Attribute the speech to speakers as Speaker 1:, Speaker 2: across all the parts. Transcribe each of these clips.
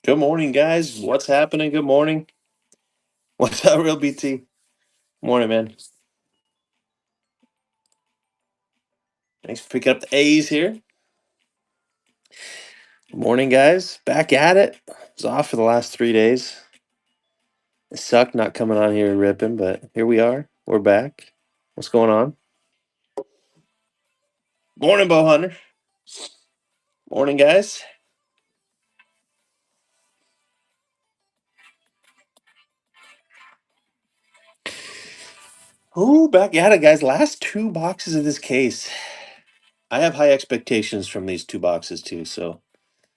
Speaker 1: Good morning, guys. What's happening? Good morning. What's up, real BT? Morning, man. Thanks for picking up the A's here. Morning, guys. Back at it. Was off for the last 3 days. It sucked not coming on here and ripping, but here we are. We're back. What's going on? Morning, Bow Hunter. Morning, guys. Ooh, back at it, guys. Last two boxes of this case. I have high expectations from these two boxes too, so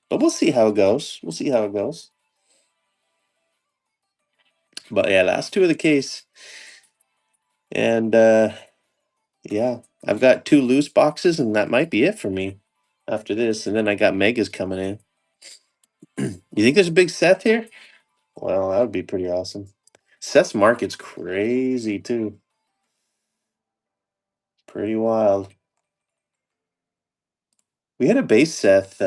Speaker 1: but we'll see how it goes. We'll see how it goes. But yeah, last two of the case. And yeah, I've got two loose boxes, and that might be it for me after this. And then I got megas coming in. You think there's a big Seth here? Well, that would be pretty awesome. Seth's market's crazy too. Pretty wild. We had a base Seth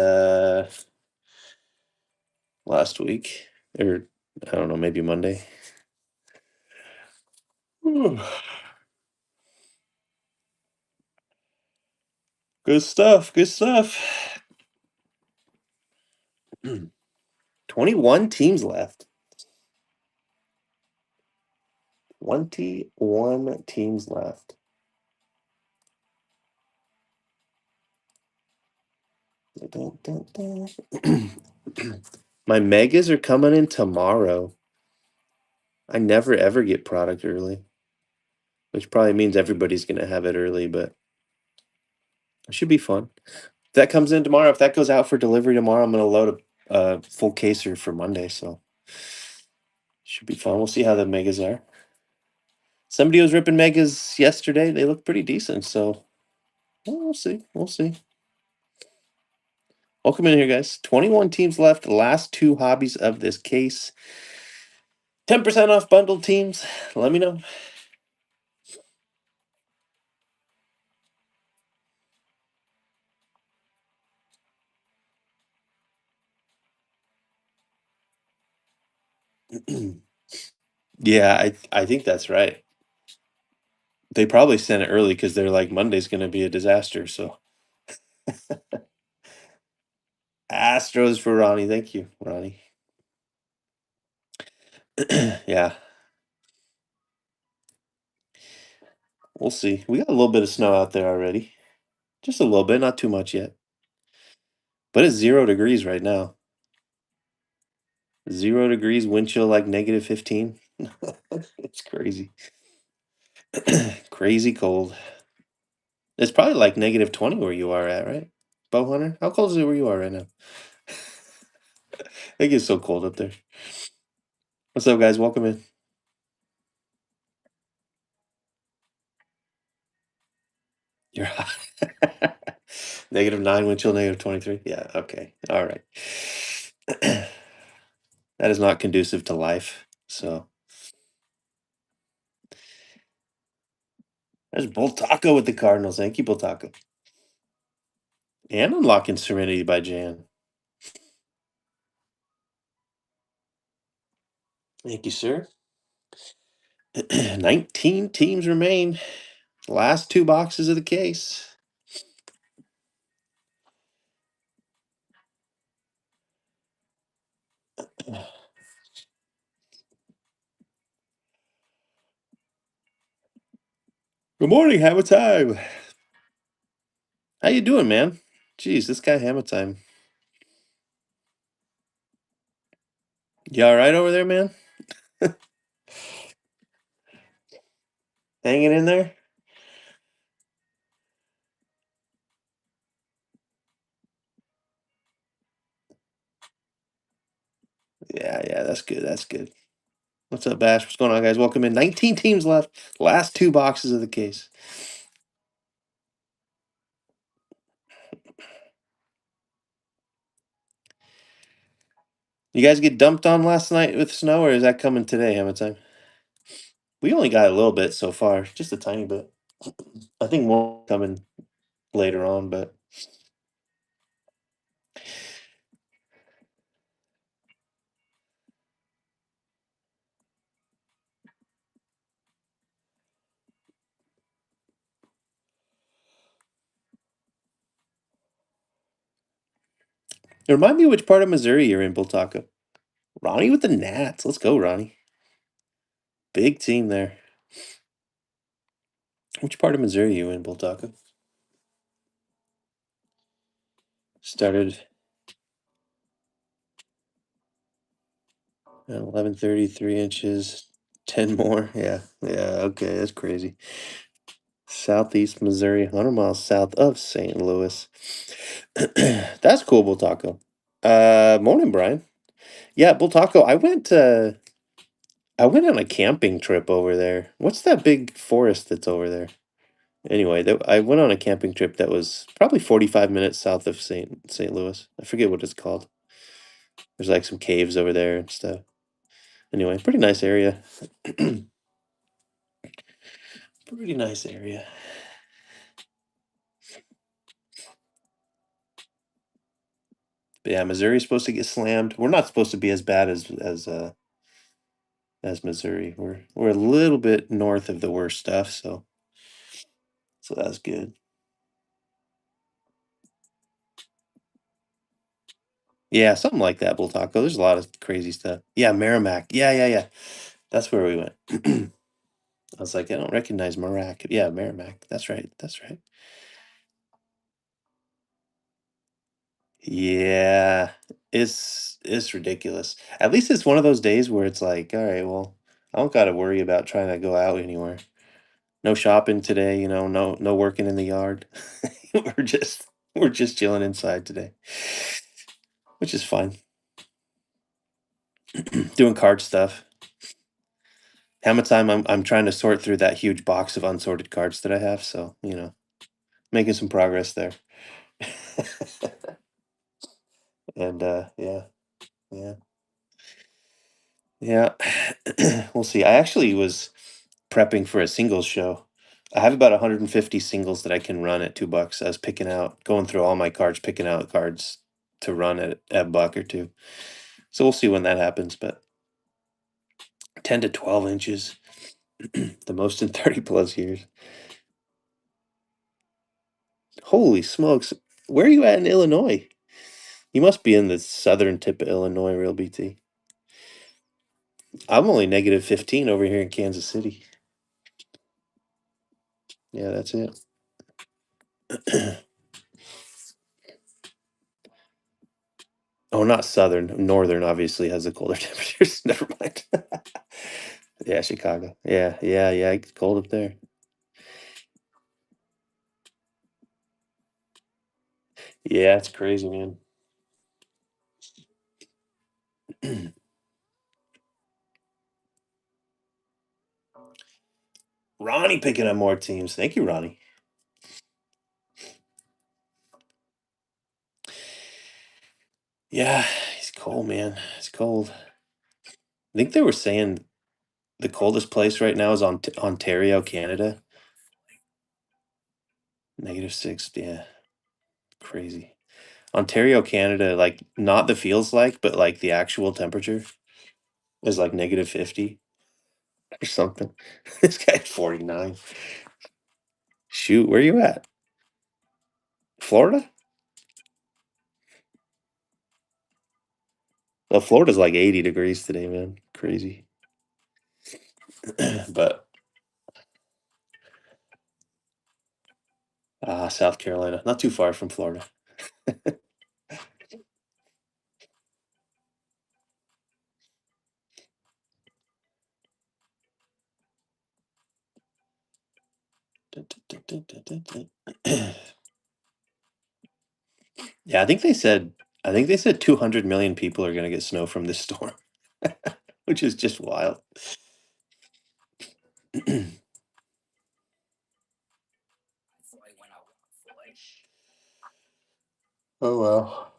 Speaker 1: last week, or I don't know, maybe Monday. Whew. Good stuff. Good stuff. 21 teams left. 21 teams left. Dun, dun, dun. My megas are coming in tomorrow. I never ever get product early, which probably means everybody's going to have it early, but it should be fun. If that comes in tomorrow, if that goes out for delivery tomorrow, I'm going to load a full caser for Monday. So should be fun. We'll see how the megas are. Somebody was ripping megas yesterday. They look pretty decent. So we'll see. We'll see. Welcome in here, guys. 21 teams left. The last two hobbies of this case. 10% off bundled teams. Let me know. Yeah, I think that's right. They probably sent it early because they're like Monday's going to be a disaster. So Astros for Ronnie. Thank you, Ronnie. Yeah, we'll see. We got a little bit of snow out there already. Just a little bit, not too much yet. But it's 0 degrees right now. 0 degrees, wind chill like -15. It's crazy. Crazy cold. It's probably like -20 where you are at, right? Bow Hunter? How cold is it where you are right now? It gets so cold up there. What's up, guys? Welcome in. You're hot. -9, wind chill -23. Yeah, okay. All right. That is not conducive to life. So there's Bull Taco with the Cardinals. Thank you, Bull Taco. And unlocking Serenity by Jan. Thank you, sir. 19 teams remain. Last two boxes of the case. Good morning, Hammer Time. How you doing, man? Jeez, this guy Hammer Time. You all right over there, man? Hanging in there? Yeah, yeah, that's good. That's good. What's up, Bash? What's going on, guys? Welcome in. 19 teams left. Last two boxes of the case. You guys get dumped on last night with snow, or is that coming today, Hammer Time? We only got a little bit so far, just a tiny bit. I think more coming later on, but Remind me which part of Missouri you're in, Bull Taco. Ronnie with the Nats. Let's go, Ronnie. Big team there. Which part of Missouri you in, Bull Taco? Started at 11:30, 3 inches, 10 more. Yeah, yeah. Okay, that's crazy. Southeast Missouri, 100 miles south of St. Louis. That's cool, Bull Taco. Morning, Brian. Yeah, Bull Taco. I went on a camping trip over there. What's that big forest that's over there? Anyway, I went on a camping trip that was probably 45 minutes south of St. Louis. I forget what it's called. There's like some caves over there and stuff. Anyway, pretty nice area. Pretty nice area. But yeah, Missouri's supposed to get slammed. We're not supposed to be as bad as Missouri. We're a little bit north of the worst stuff, so that's good. Yeah, something like that, Bull Taco. There's a lot of crazy stuff. Yeah, Merrimack. Yeah, yeah, yeah. That's where we went. I was like, I don't recognize Marac. Yeah, Merrimack. That's right. That's right. Yeah, it's ridiculous. At least it's one of those days where it's like, all right, well, I don't got to worry about trying to go out anywhere. No shopping today, no working in the yard. We're just chilling inside today, which is fine. Doing card stuff. How much time I'm trying to sort through that huge box of unsorted cards that I have, so making some progress there. And yeah, yeah, yeah. We'll see. I actually was prepping for a singles show. I have about 150 singles that I can run at $2. I was going through all my cards, picking out cards to run at buck or two. So we'll see when that happens. But 10 to 12 inches, the most in 30 plus years. Holy smokes! Where are you at in Illinois? You must be in the southern tip of Illinois, real BT. I'm only negative 15 over here in Kansas City. Yeah, that's it. Oh, not southern. Northern obviously has the colder temperatures. Never mind. Yeah, Chicago. Yeah, yeah, yeah. It's cold up there. Yeah, it's crazy, man. Ronnie picking up more teams. Thank you, Ronnie. Yeah, it's cold, man. It's cold. I think they were saying the coldest place right now is on Ontario, Canada. -6. Yeah, crazy. Ontario, Canada, like not the feels like, but like the actual temperature is like -50 or something. This guy's 49. Shoot, where you at? Florida? Well, Florida's like 80 degrees today, man. Crazy. But South Carolina, not too far from Florida. Yeah, I think they said 200 million people are gonna get snow from this storm, which is just wild. Oh well.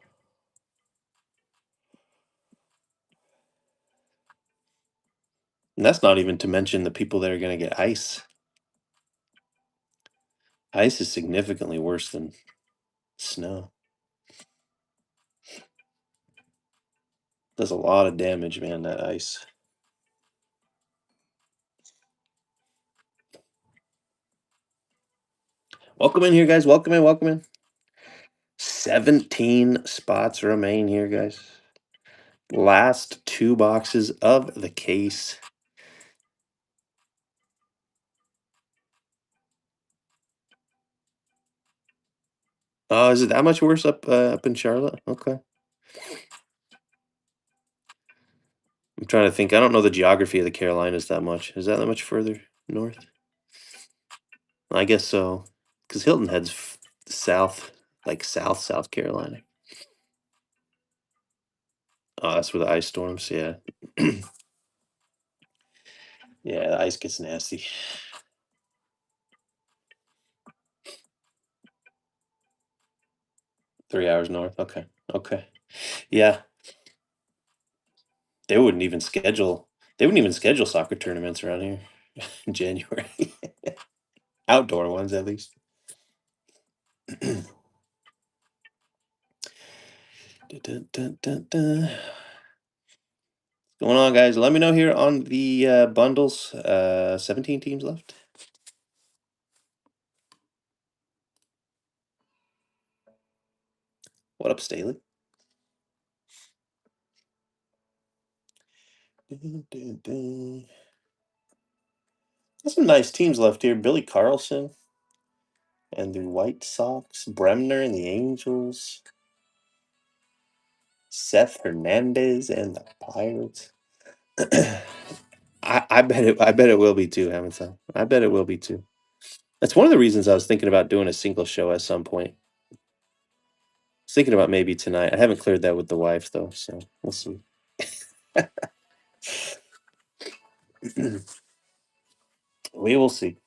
Speaker 1: And that's not even to mention the people that are gonna get ice. Ice is significantly worse than snow. Does a lot of damage, man, that ice. Welcome in here, guys. Welcome in, welcome in. 17 spots remain here, guys. Last 2 boxes of the case. Oh, is it that much worse up in Charlotte? Okay. I'm trying to think. I don't know the geography of the Carolinas that much. Is that much further north? I guess so. Because Hilton Head's south, like South Carolina. Oh, that's where the ice storms. Yeah. Yeah, the ice gets nasty. 3 hours north. Okay. Okay. Yeah. They wouldn't even schedule. They wouldn't even schedule soccer tournaments around here in January. Outdoor ones, at least. Dun, dun, dun, dun. Going on, guys? Let me know here on the bundles. 17 teams left. What up, Staley? There's some nice teams left here. Billy Carlson and the White Sox, Bremner and the Angels, Seth Hernandez and the Pirates. I bet it will be too, Hamilton. I bet it will be too. That's one of the reasons I was thinking about doing a single show at some point. I was thinking about maybe tonight. I haven't cleared that with the wife though, so we'll see. We will see.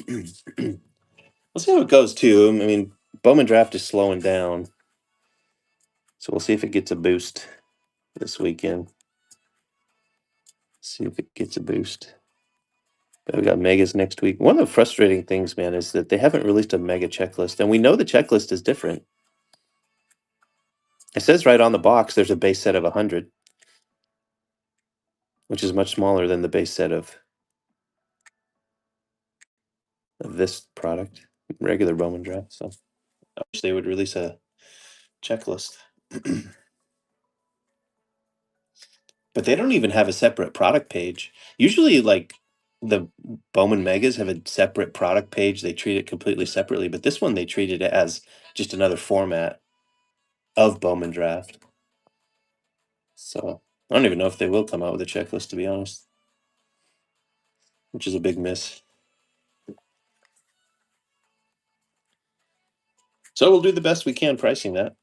Speaker 1: We'll see how it goes too. I mean, Bowman draft is slowing down, so we'll see if it gets a boost this weekend. See if it gets a boost. But we got megas next week. One of the frustrating things, man, is that they haven't released a mega checklist, and we know the checklist is different. It says right on the box there's a base set of 100, which is much smaller than the base set of this product, regular Bowman draft. So I wish they would release a checklist. But they don't even have a separate product page. Usually, like the Bowman Megas have a separate product page. They treat it completely separately. But this one, they treated it as just another format of Bowman Draft. So I don't even know if they will come out with a checklist, to be honest, which is a big miss. So we'll do the best we can pricing that.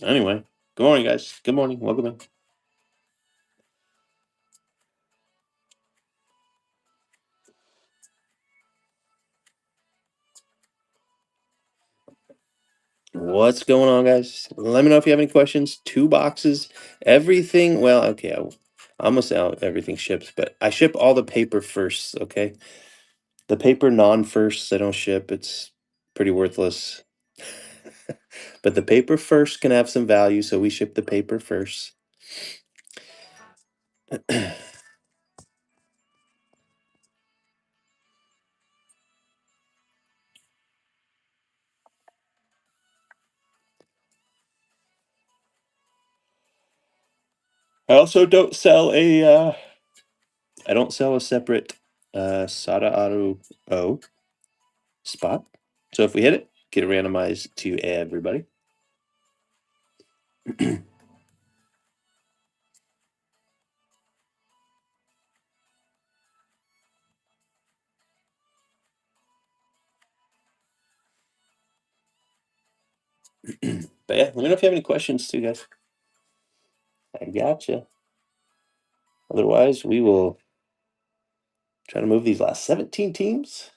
Speaker 1: Anyway, good morning, guys. Good morning. Welcome in. What's going on, guys? Let me know if you have any questions. 2 boxes, everything. Well, okay, I'm gonna say everything ships, but I ship all the paper first. Okay, the paper non-firsts I don't ship. It's pretty worthless. But the paper first can have some value, so we ship the paper first. I also don't sell a. I don't sell a separate Sada Aru O spot. So if we hit it, get it randomized to everybody. But yeah, let me know if you have any questions too, guys. I gotcha. Otherwise, we will try to move these last 17 teams.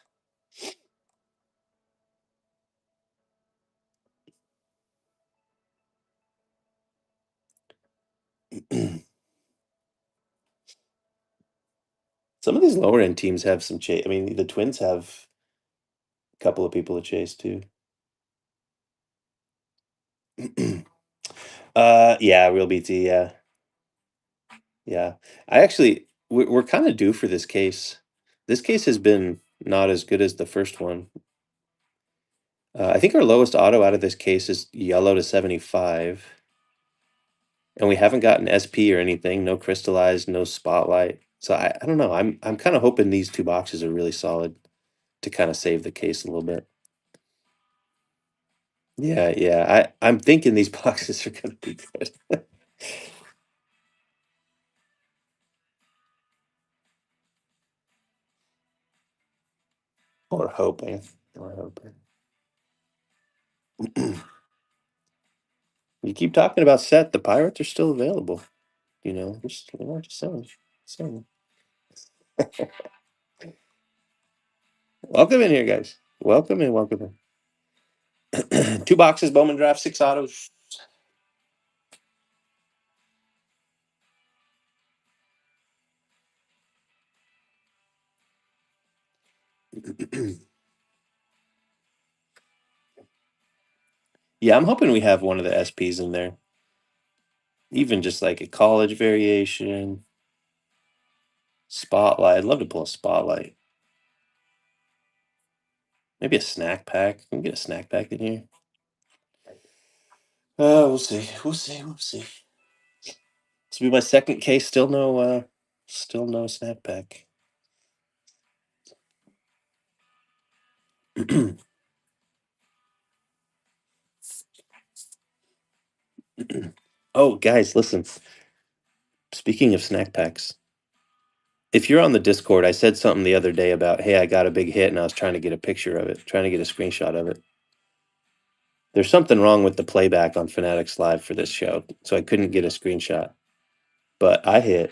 Speaker 1: Some of these lower end teams have some I mean, the Twins have couple of people to chase too. Yeah, real BT. Yeah, yeah. I actually, we're kind of due for this case. This case has been not as good as the first one. I think our lowest auto out of this case is yellow to 75. And we haven't gotten SP or anything, no crystallized, no spotlight. So I don't know. I'm kind of hoping these two boxes are really solid to kind of save the case a little bit. Yeah, yeah. I'm thinking these boxes are gonna be good. Or hoping. Or hoping. You keep talking about set, the Pirates are still available. Just saying. Saying. Welcome in here, guys. Welcome in, welcome in. Two boxes, Bowman draft, 6 autos. Yeah, I'm hoping we have one of the SPs in there. Even just like a college variation. Spotlight. I'd love to pull a spotlight. Maybe a snack pack. Can we get a snack pack in here? We'll see. We'll see. We'll see. This will be my second case. Still no snack pack. Oh, guys, listen. Speaking of snack packs, if you're on the Discord, I said something the other day about, hey, I got a big hit and I was trying to get a picture of it, trying to get a screenshot of it. There's something wrong with the playback on Fanatics Live for this show, so I couldn't get a screenshot. But I hit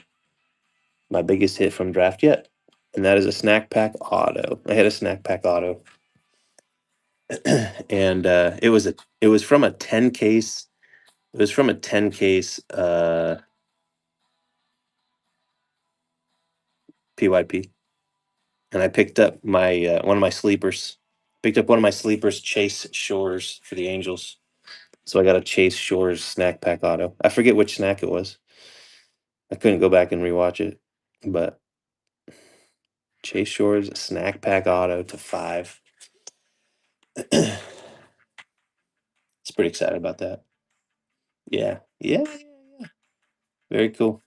Speaker 1: my biggest hit from draft yet, and that is a snack pack auto. I had a snack pack auto. And it was from a 10 case. It was from a 10 case PYP. And I picked up my one of my sleepers. Picked up one of my sleepers, Chase Shores for the Angels. So I got a Chase Shores snack pack auto. I forget which snack it was. I couldn't go back and rewatch it, but Chase Shores snack pack auto to 5. It's pretty excited about that. Yeah, yeah, yeah. Very cool.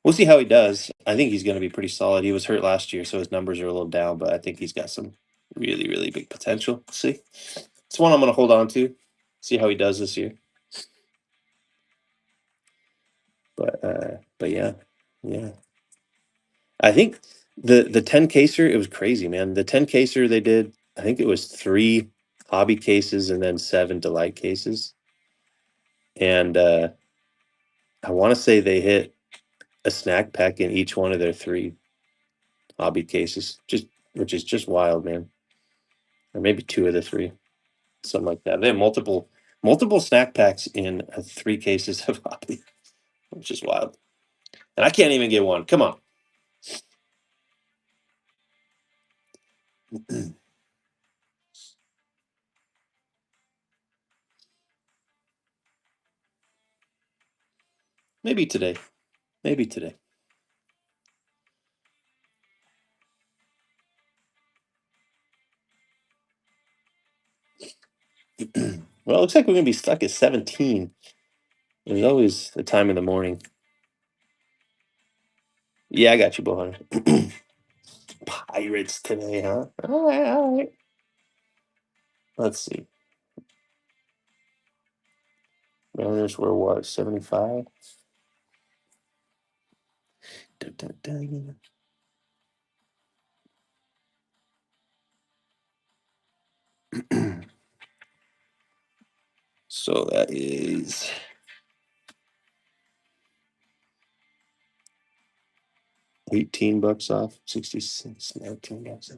Speaker 1: We'll see how he does. I think he's going to be pretty solid. He was hurt last year, so his numbers are a little down, but I think he's got some really, really big potential. We'll see. It's one I'm going to hold on to. See how he does this year. But yeah, yeah. I think the 10 caser, it was crazy, man. The 10 caser they did, I think it was 3 hobby cases and then 7 delight cases. And I want to say they hit a snack pack in each one of their 3 hobby cases, which is just wild, man. Or maybe 2 of the 3, something like that. They have multiple snack packs in 3 cases of hobby, which is wild. And I can't even get one. Come on. Maybe today. Maybe today. Well, it looks like we're gonna be stuck at 17. There's always a time in the morning. Yeah, I got you, Bohan. Pirates today, huh? All right, all right. Let's see. Mariners were what, 75? Dun, dun, dun. So that is 18 bucks off, 66, 19 bucks off.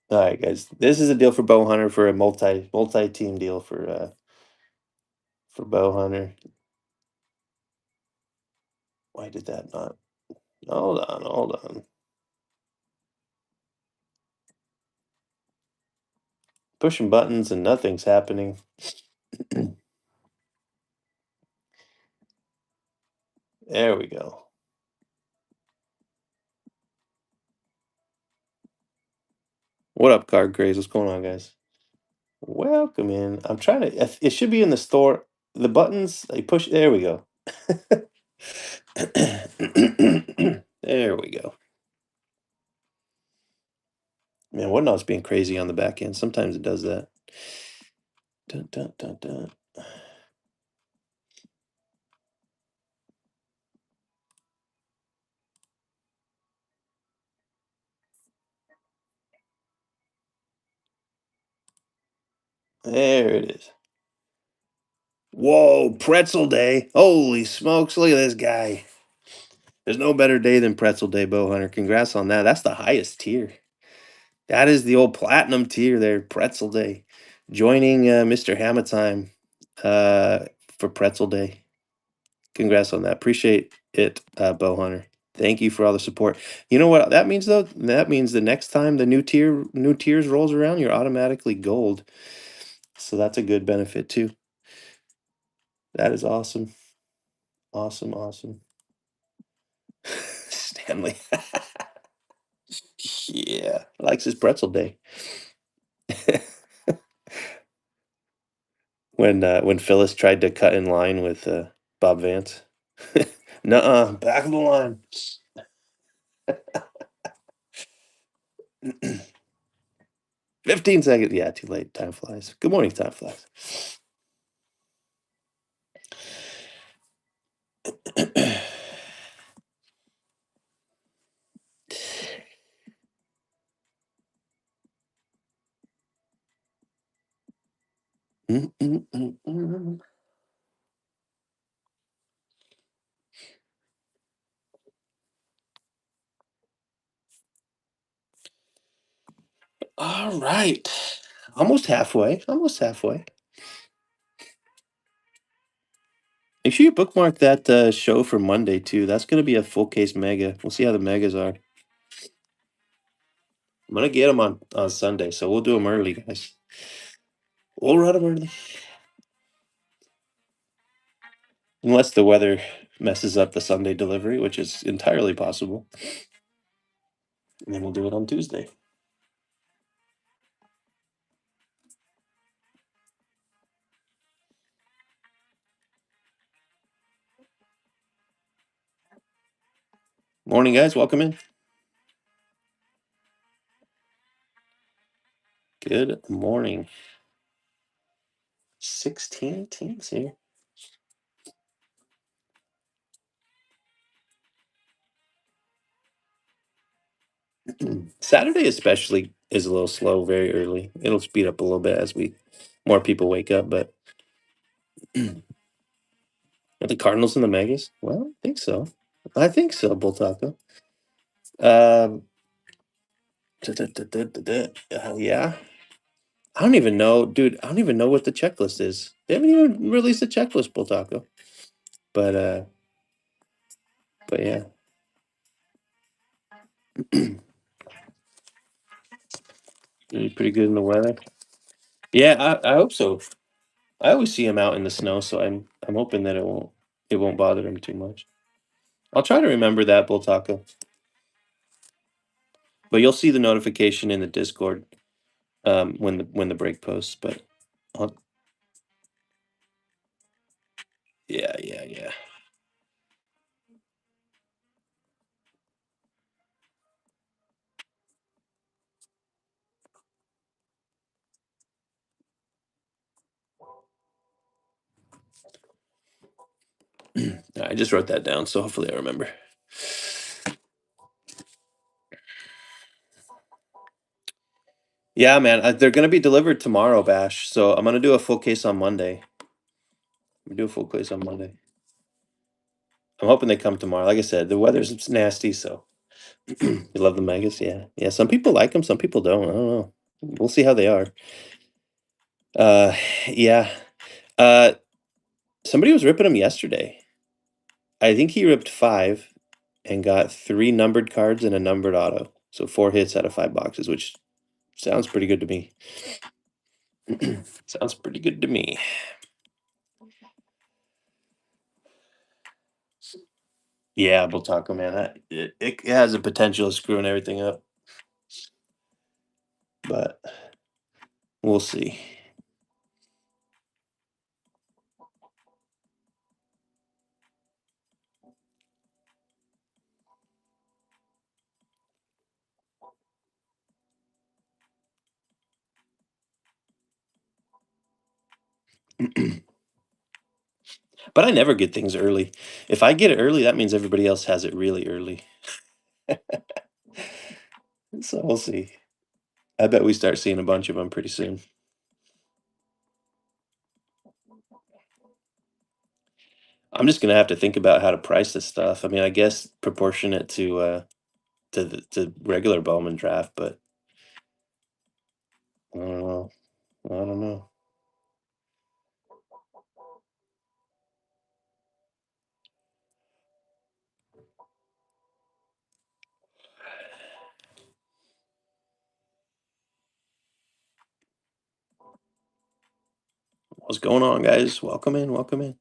Speaker 1: All right, guys. This is a deal for Bow Hunter for a multi team deal for Bow Hunter. Why did that not? Hold on, hold on. Pushing buttons and nothing's happening. There we go. What up, Card Craze? What's going on, guys? Welcome in. I'm trying to. It should be in the store. The buttons. I push. There we go. There we go. Man, Whatnot's being crazy on the back end. Sometimes it does that. Dun, dun, dun, dun. There it is. Whoa, pretzel day. Holy smokes, look at this guy. There's no better day than pretzel day, Bow Hunter. Congrats on that. That's the highest tier. That is the old platinum tier there, pretzel day. Joining Mr. Hamatime for pretzel day. Congrats on that. Appreciate it, Bow Hunter. Thank you for all the support. You know what that means though? That means the next time the new tiers rolls around, you're automatically gold. So that's a good benefit too. That is awesome. Awesome, awesome. Stanley. Yeah. Likes his pretzel day. When Phyllis tried to cut in line with Bob Vance. Nuh-uh, back of the line. 15 seconds. Yeah, too late. Time flies. Good morning, time flies. Mm, mm, mm, mm. All right. Almost halfway. Almost halfway. Make sure you bookmark that show for Monday too. That's going to be a full case mega. We'll see how the megas are. I'm going to get them on Sunday, so we'll do them early, guys. We'll run them early. Unless the weather messes up the Sunday delivery, which is entirely possible. And then we'll do it on Tuesday. Morning, guys. Welcome in. Good morning. 16 teams here. Saturday especially is a little slow very early. It'll speed up a little bit as more people wake up, but are the Cardinals and the Megas? Well, I think so. I think so, Bull Taco. Um, yeah. I don't even know, dude. I don't even know what the checklist is. They haven't even released a checklist, Bull Taco. But yeah. Pretty good in the weather. Yeah, I hope so. I always see him out in the snow, so I'm hoping that it won't bother him too much. I'll try to remember that, Bull Taco. But you'll see the notification in the Discord when the break posts. But I'll, yeah, yeah, yeah. I just wrote that down, so hopefully I remember. Yeah, man, they're gonna be delivered tomorrow, Bash. So I'm gonna do a full case on Monday. I'm gonna do a full case on Monday. I'm hoping they come tomorrow. Like I said, the weather's nasty, so you love the megas. Yeah, yeah. Some people like them, some people don't. I don't know. We'll see how they are. Uh, yeah. Uh, Somebody was ripping them yesterday. I think he ripped 5 and got 3 numbered cards and a numbered auto. So 4 hits out of 5 boxes, which sounds pretty good to me. Sounds pretty good to me. Yeah, Bultaco, man, it has a potential of screwing everything up, but we'll see. But I never get things early. If I get it early, that means everybody else has it really early. So we'll see. I bet we start seeing a bunch of them pretty soon. I'm just gonna have to think about how to price this stuff. I mean, I guess proportionate to regular Bowman draft, but I don't know. I don't know. What's going on, guys? Welcome in. Welcome in.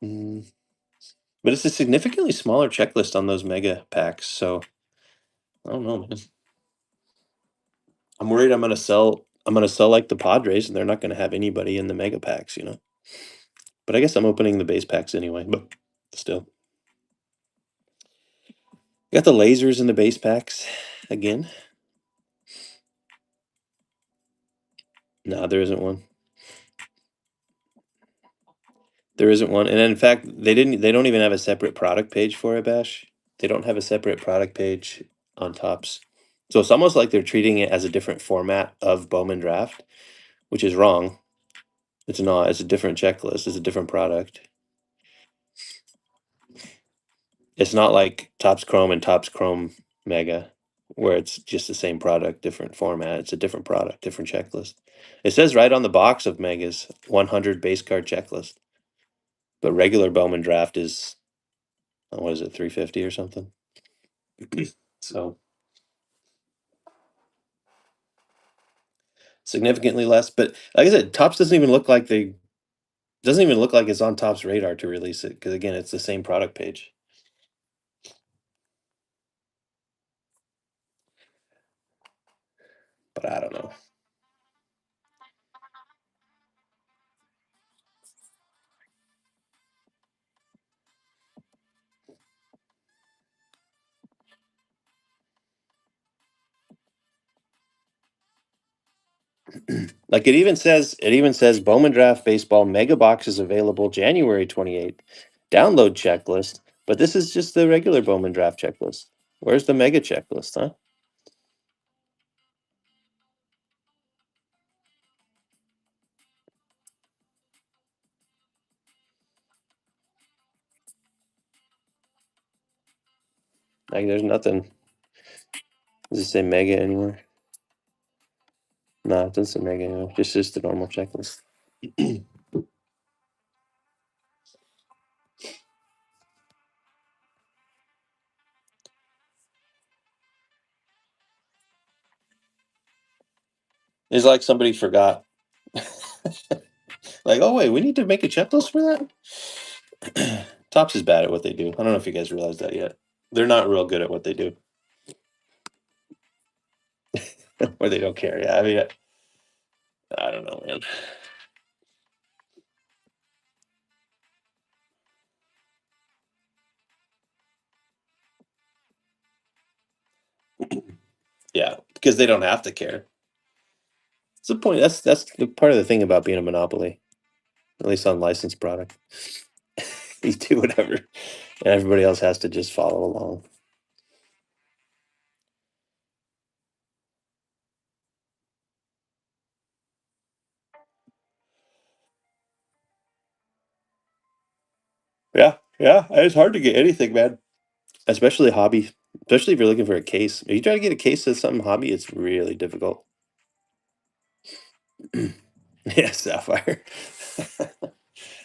Speaker 1: Mm. But it's a significantly smaller checklist on those mega packs, so I don't know, man. I'm worried I'm gonna sell like the Padres and they're not gonna have anybody in the mega packs, you know. But I guess I'm opening the base packs anyway, but still. Got the lasers in the base packs again. No, there isn't one. There isn't one. And in fact, they don't even have a separate product page for it, Bash. They don't have a separate product page on Tops. So it's almost like they're treating it as a different format of Bowman Draft, which is wrong. It's not. It's a different checklist. It's a different product. It's not like Topps Chrome and Topps Chrome Mega, where it's just the same product, different format. It's a different product, different checklist. It says right on the box of Megas, 100 base card checklist. But regular Bowman Draft is, what is it, 350 or something? So significantly less. But like I said, Topps doesn't even look like it's on Topps radar to release it because again, it's the same product page. But I don't know. Like it even says Bowman Draft Baseball Mega Box is available January 28th. Download checklist. But this is just the regular Bowman Draft checklist. Where's the mega checklist, huh? Like there's nothing. Does it say mega anywhere? No, it doesn't say mega anywhere. Just the normal checklist. It's like somebody forgot. Like, oh wait, we need to make a checklist for that? Tops is bad at what they do. I don't know if you guys realize that yet. They're not real good at what they do. Or they don't care. Yeah, I mean, I don't know, man. Yeah, because they don't have to care. It's the point. That's the part of the thing about being a monopoly, at least on licensed product. You do whatever, and everybody else has to just follow along. Yeah, Yeah, it's hard to get anything, man. Especially hobby. Especially if you're looking for a case. If you try to get a case of something hobby, it's really difficult. Yeah, Sapphire.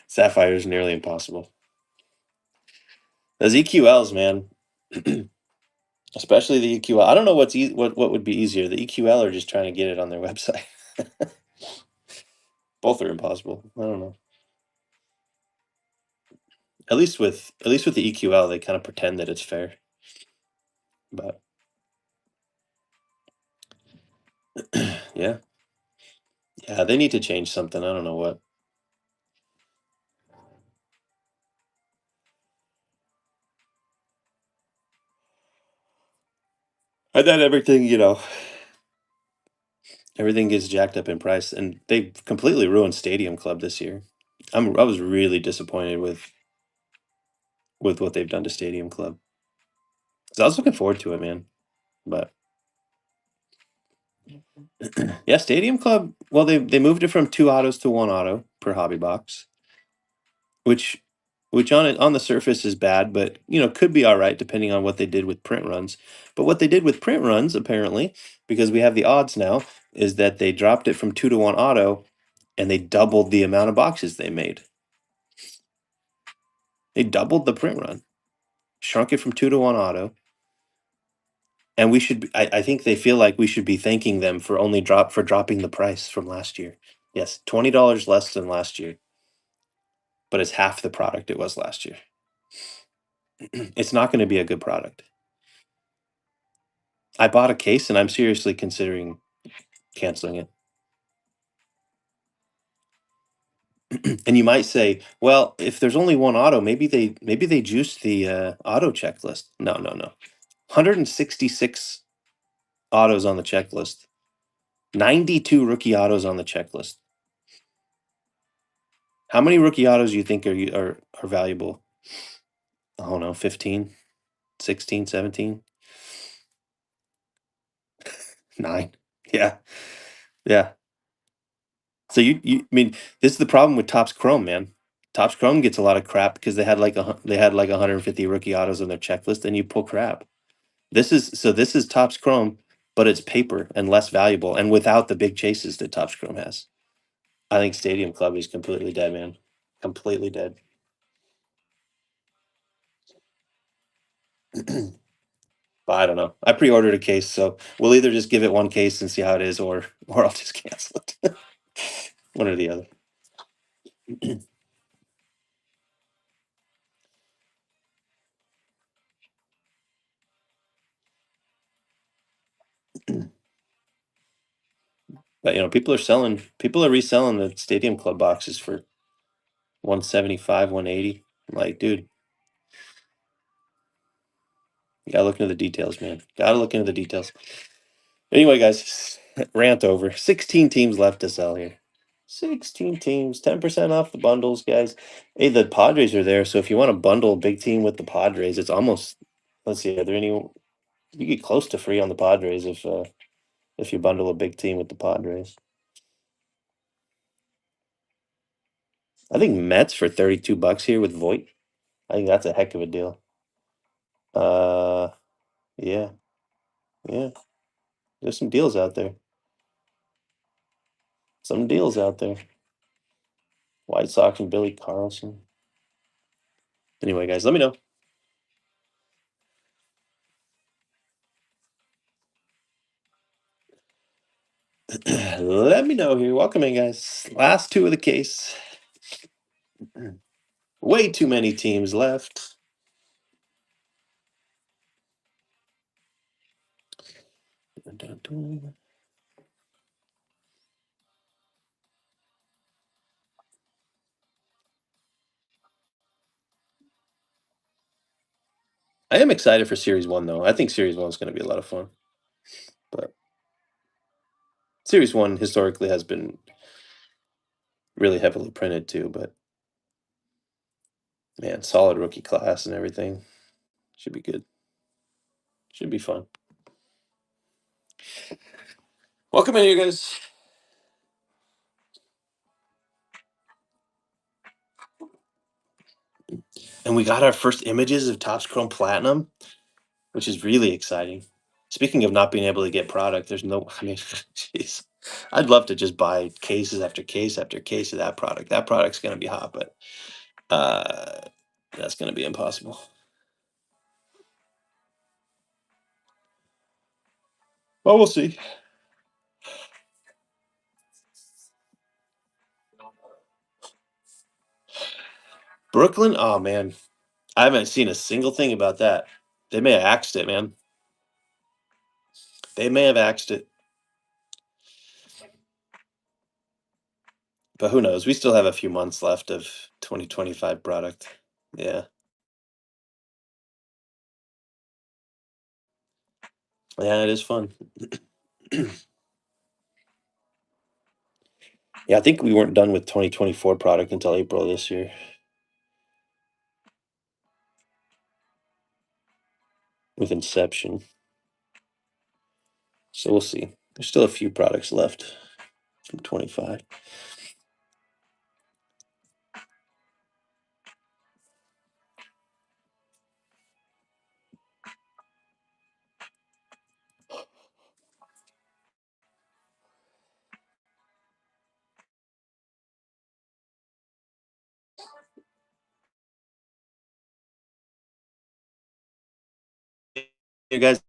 Speaker 1: Sapphire is nearly impossible. Those EQLs, man. Especially the EQL. I don't know what would be easier, the EQL or just trying to get it on their website. Both are impossible. I don't know. At least with the EQL, they kind of pretend that it's fair. But yeah, yeah, they need to change something. I don't know what. And then everything, everything gets jacked up in price, and they completely ruined Stadium Club this year. I was really disappointed with what they've done to Stadium Club. 'Cause I was looking forward to it, man. But yeah, Stadium Club. Well, they moved it from 2 autos to 1 auto per hobby box, which which on the surface is bad, but could be all right depending on what they did with print runs. But what they did with print runs, apparently, because we have the odds now, is that they dropped it from 2 to 1 auto, and they doubled the amount of boxes they made. They doubled the print run, shrunk it from 2 to 1 auto, and we should. I think they feel like we should be thanking them for dropping the price from last year. Yes, $20 less than last year, but it's half the product it was last year. It's not going to be a good product. I bought a case, and I'm seriously considering canceling it. And you might say, well, if there's only 1 auto, maybe they juiced the auto checklist. No, no, no. 166 autos on the checklist. 92 rookie autos on the checklist. How many rookie autos do you think are valuable? I don't know, 15, 16, 17, 9. Yeah. Yeah. So I mean, this is the problem with Topps Chrome, man. Topps Chrome gets a lot of crap because they had like 150 rookie autos on their checklist, and you pull crap. This is Topps Chrome, but it's paper and less valuable, and without the big chases that Topps Chrome has. I think Stadium Club is completely dead, man. Completely dead. But I don't know. I pre-ordered a case, so we'll either just give it one case and see how it is, or I'll just cancel it. One or the other. But people are reselling the Stadium Club boxes for 175, 180. I'm like, dude, you gotta look into the details, man. Gotta look into the details. Anyway, guys, rant over. 16 teams left to sell here. 16 teams, 10% off the bundles, guys. Hey, the Padres are there, so if you want to bundle a big team with the Padres, it's almost, let's see, are there any, you get close to free on the Padres if you bundle a big team with the Padres. I think Mets for $32 here with Voit. I think that's a heck of a deal. Uh, yeah, yeah. There's some deals out there. Some deals out there. White Sox and Billy Carlson. Anyway, guys, let me know. Let me know here. Welcome in, guys. Last two of the case. Way too many teams left. I am excited for Series 1, though. I think Series 1 is going to be a lot of fun. But Series 1 historically has been really heavily printed, too. But, man, solid rookie class and everything. Should be good. Should be fun. Welcome in, you guys. And we got our first images of Topps Chrome Platinum, which is really exciting. Speaking of not being able to get product, there's no, I mean, jeez, I'd love to just buy cases after case after case of that product. That product's going to be hot, but uh, that's going to be impossible. Well, we'll see. Brooklyn, oh man, I haven't seen a single thing about that. They may have axed it, man. They may have axed it, but who knows? We still have a few months left of 2025 product. Yeah, yeah, it is fun. Yeah, I think we weren't done with 2024 product until April this year with Inception. So we'll see. There's still a few products left from 25. You guys,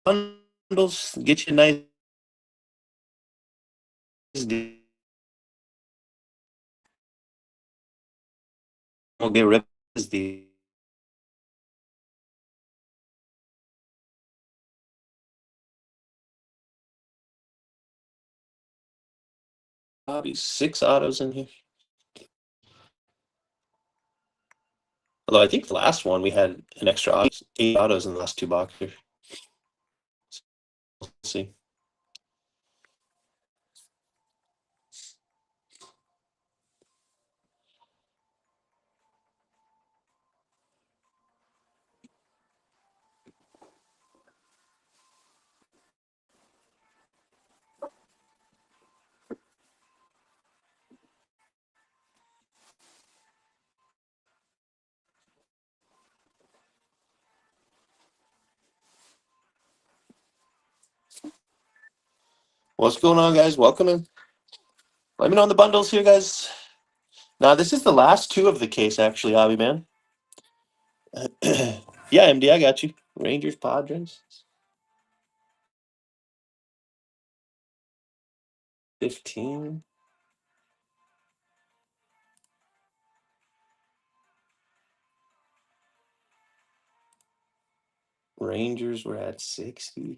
Speaker 1: bundles, get you a nice deal. We'll get rid of the probably 6 autos in here. Although I think the last one we had an extra 8 autos in the last 2 boxes. We'll see. What's going on, guys? Welcome in. Let me know on the bundles here, guys. Now, this is the last 2 of the case, actually, Hobby Man. Yeah, MD, I got you. Rangers, Padres. 15. Rangers were at 60.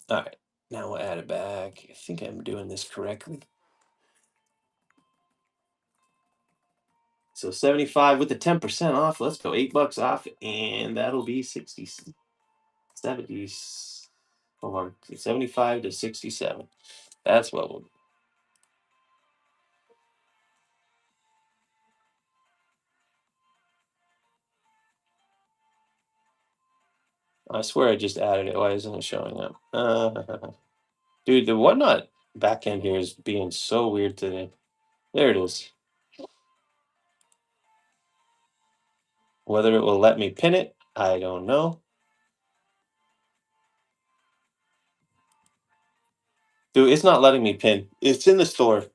Speaker 1: All right, now we'll add it back. I think I'm doing this correctly. So 75 with the 10% off. Let's go $8 off, and that'll be 60, 70. Hold on, 75 to 67. That's what we'll do. I swear I just added it. Why isn't it showing up? Dude, the whatnot back end here is being so weird today. There it is. Whether it will let me pin it, I don't know. Dude, it's not letting me pin. It's in the store.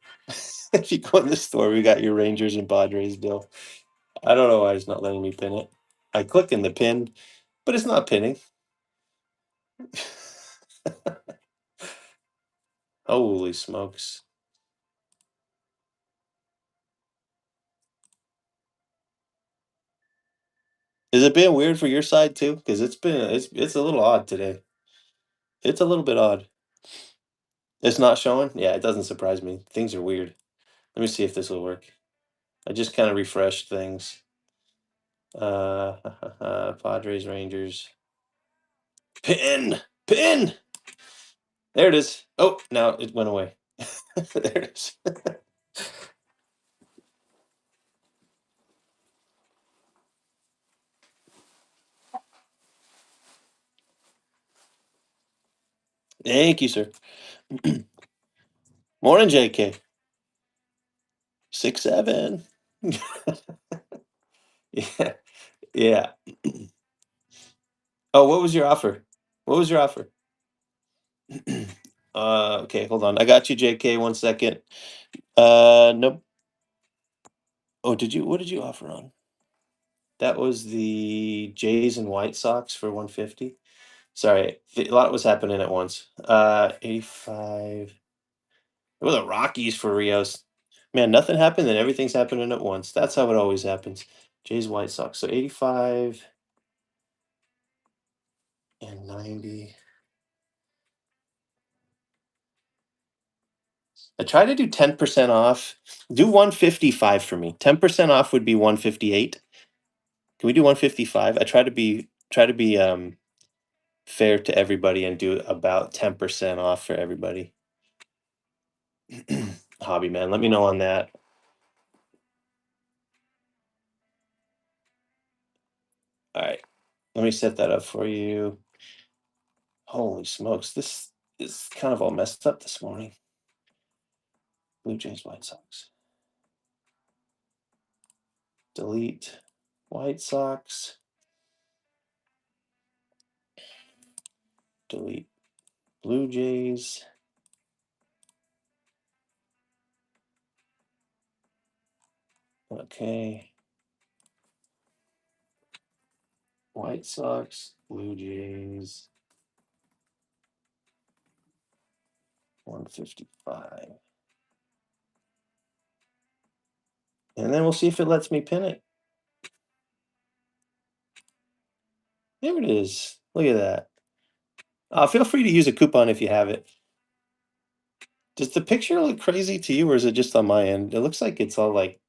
Speaker 1: If you go in the store, we got your Rangers and Padres bill. I don't know why it's not letting me pin it. I click in the pin, but it's not pinning. Holy smokes. Is it being weird for your side too? Because it's a little odd today. It's a little bit odd. It's not showing? Yeah, it doesn't surprise me. Things are weird. Let me see if this will work. I just kind of refreshed things. Padres, Rangers. Pin! Pin! There it is. Oh, now it went away. There it is. Thank you, sir. Morning, JK. 6'7". Yeah, yeah. Oh, what was your offer? What was your offer? Okay, hold on. I got you, JK. 1 second. Nope. Oh, did you? What did you offer on? That was the Jays and White Sox for 150. Sorry, a lot was happening at once. 85. Well, the Rockies for Rios. Man, nothing happened, and everything's happening at once. That's how it always happens. Jays, White Sox. So 85 and 90. I try to do 10% off. Do 155 for me. 10% off would be 158. Can we do 155? I try to be fair to everybody and do about 10% off for everybody. Hobby man, let me know on that. All right. Let me set that up for you. Holy smokes. This is kind of all messed up this morning. Blue Jays, White Sox. Delete White Sox. Delete Blue Jays. Okay. White Sox, Blue Jays. 155. And then we'll see if it lets me pin it. There it is. Look at that. Feel free to use a coupon if you have it. Does the picture look crazy to you, or is it just on my end? It looks like it's all like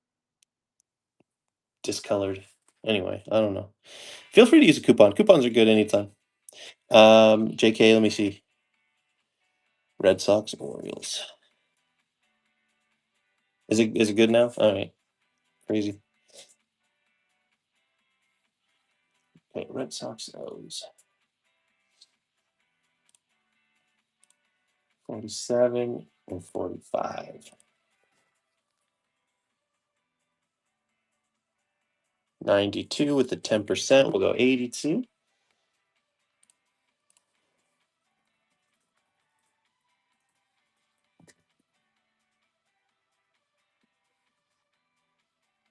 Speaker 1: discolored. Anyway, I don't know. Feel free to use a coupon. Coupons are good anytime. JK, let me see. Red Sox, Orioles. Is it good now? All right. Crazy. Okay, Red Sox O's. 47 and 45. 92 with the 10%. We'll go 82.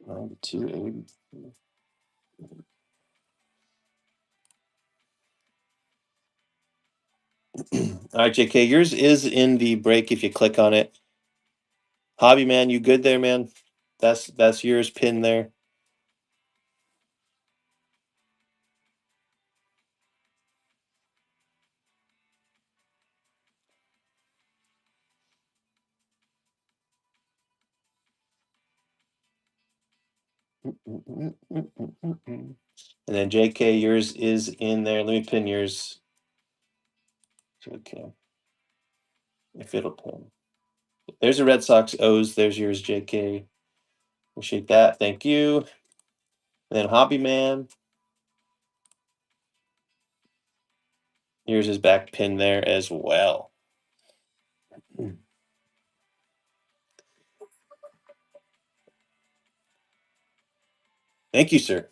Speaker 1: 92, 82. All right, JK, yours is in the break if you click on it. Hobby man, you good there, man? That's yours pinned there. And then JK, yours is in there. Let me pin yours. JK. If it'll pin. There's a Red Sox O's. There's yours, JK. Appreciate that. Thank you. And then Hobby Man. Yours is back pinned there as well. Thank you, sir.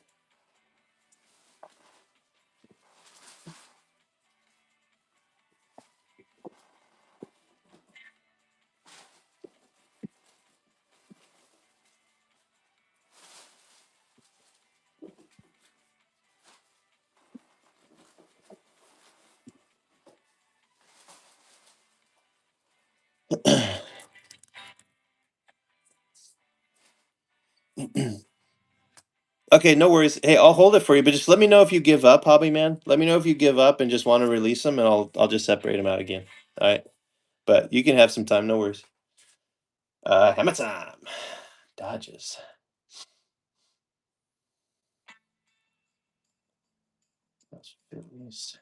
Speaker 1: Okay, no worries. Hey, I'll hold it for you, but just let me know if you give up, Hobby Man. Let me know if you give up and just want to release them, and I'll just separate them out again. All right, but you can have some time. No worries. Hammer time. Dodges. That's Phillies.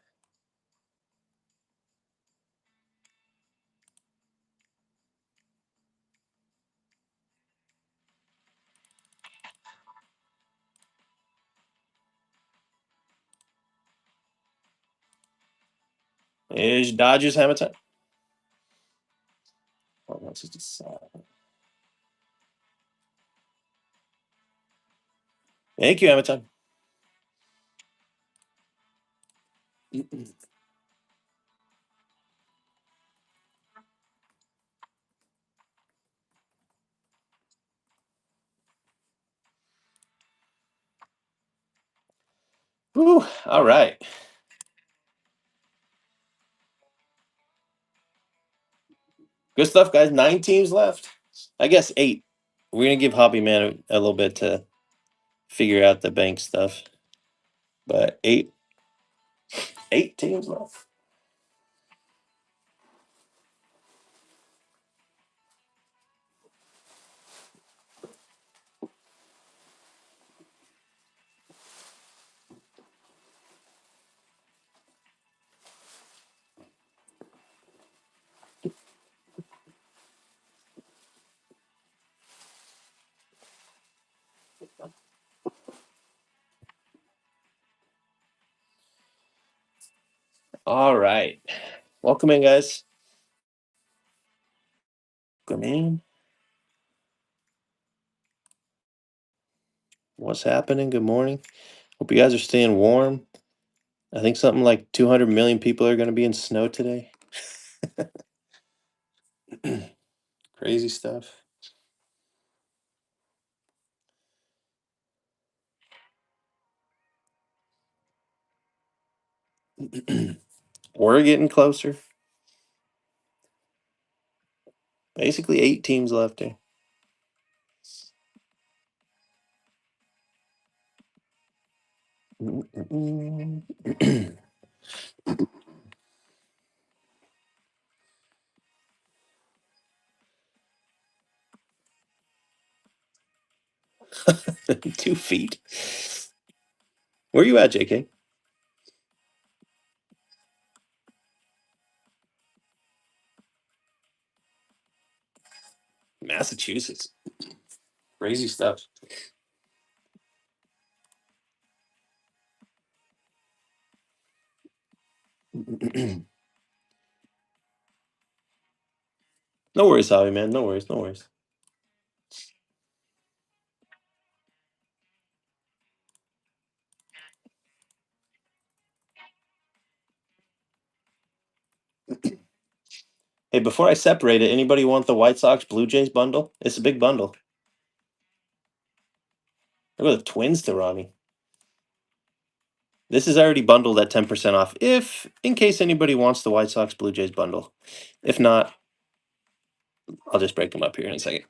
Speaker 1: Is Dodgers hammer time? Oh, that's just a sign. Thank you, hammer time. Whew, all right. Good stuff, guys. 9 teams left. I guess 8. We're gonna give Hobby Man a little bit to figure out the bank stuff. But 8 teams left. All right. Welcome in, guys. Welcome in. What's happening? Good morning. Hope you guys are staying warm. I think something like 200 million people are going to be in snow today. Crazy stuff. We're getting closer. Basically, 8 teams left here. Two feet. Where you at, JK? Massachusetts. Crazy stuff. No worries, Javi, man. No worries. No worries. Hey, before I separate it, anybody want the White Sox Blue Jays bundle? It's a big bundle. Look at the Twins to Ronnie. This is already bundled at 10% off. If, in case anybody wants the White Sox Blue Jays bundle. If not, I'll just break them up here in a second.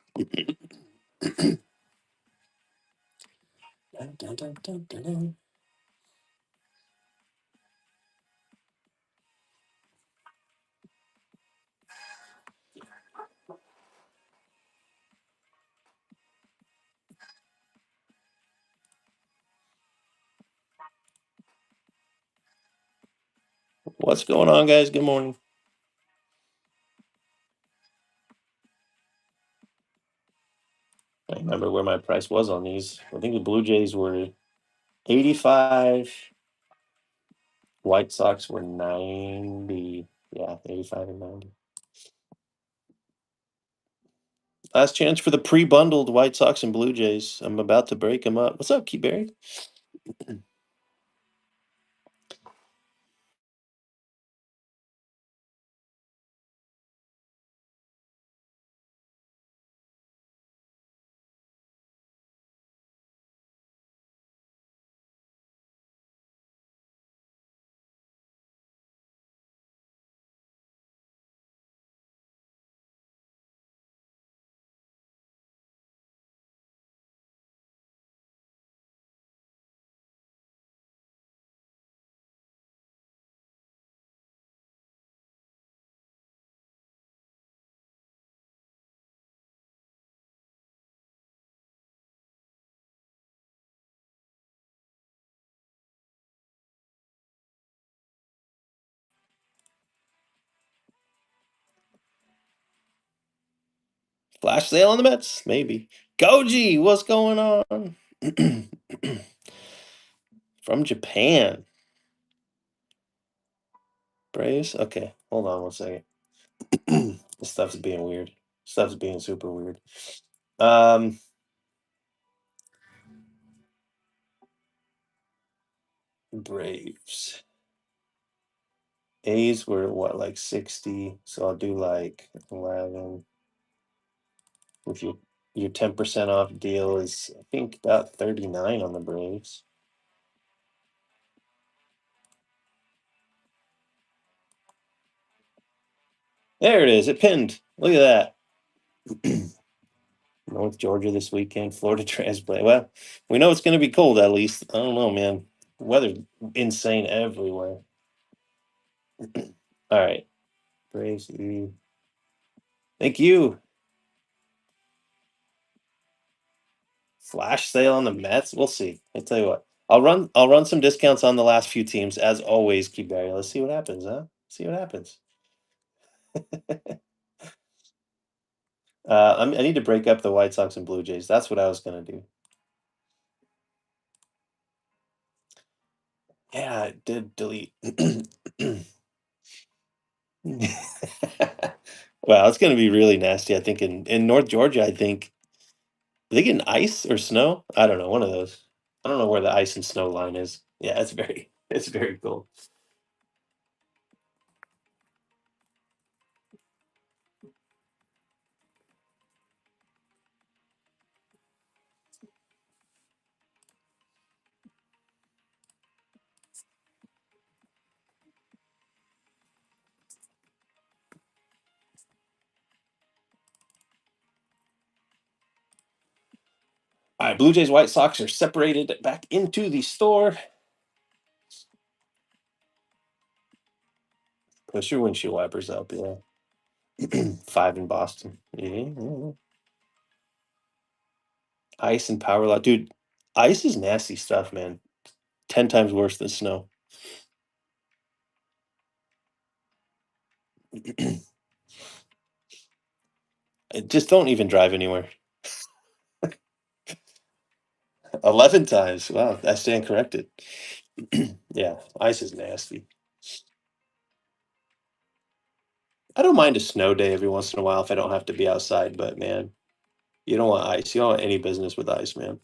Speaker 1: What's going on, guys? Good morning. I remember where my price was on these. I think the Blue Jays were 85. White Sox were 90. Yeah, 85 and 90. Last chance for the pre-bundled White Sox and Blue Jays. I'm about to break them up. What's up, Keyberry? Flash sale on the Mets? Maybe. Goji, what's going on? From Japan. Braves? Okay, hold on one second. This stuff's being weird. Stuff's being super weird. Um, Braves. A's were what, like 60? So I'll do like 11. With your 10% off deal is I think about 39 on the Braves. There it is. It pinned. Look at that. North Georgia this weekend, Florida transplant. Well, we know it's going to be cold at least. I don't know, man. Weather insane everywhere. All right. Braves. Thank you. Flash sale on the Mets. We'll see. I tell you what. I'll run some discounts on the last few teams as always, Barry. Let's see what happens, huh? See what happens. I need to break up the White Sox and Blue Jays. That's what I was gonna do. Yeah, I did delete. Wow, it's gonna be really nasty. I think in North Georgia, I think are they getting ice or snow? I don't know, one of those. I don't know where the ice and snow line is. Yeah, it's very it's very cool. All right, Blue Jays, White Sox are separated back into the store. Push your windshield wipers up, yeah. 5 in Boston. Yeah. Ice and power lot. Dude, ice is nasty stuff, man. 10 times worse than snow. Just don't even drive anywhere. 11 times. Wow, I stand corrected. Yeah, ice is nasty. I don't mind a snow day every once in a while if I don't have to be outside, but man, you don't want ice. You don't want any business with ice, man.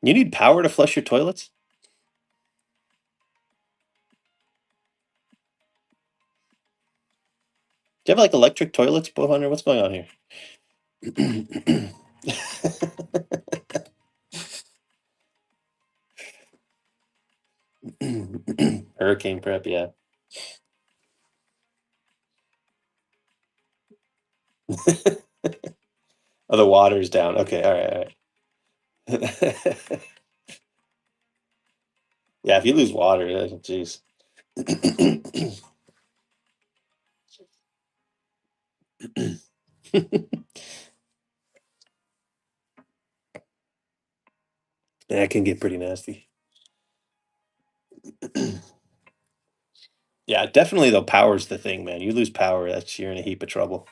Speaker 1: You need power to flush your toilets? Do you have like electric toilets, Bowhunter? What's going on here? Hurricane prep, yeah. Oh, the water's down. Okay, all right. Yeah, if you lose water, jeez. That can get pretty nasty. Yeah, definitely though, power's the thing, man. You lose power, that's you're in a heap of trouble.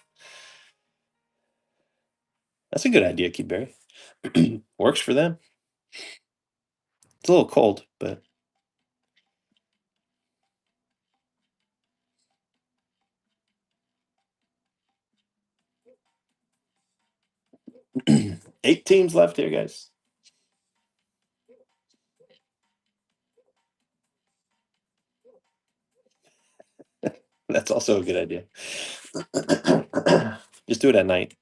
Speaker 1: That's a good idea, Kid Berry. Works for them. It's a little cold, but 8 teams left here, guys. That's also a good idea. Just do it at night.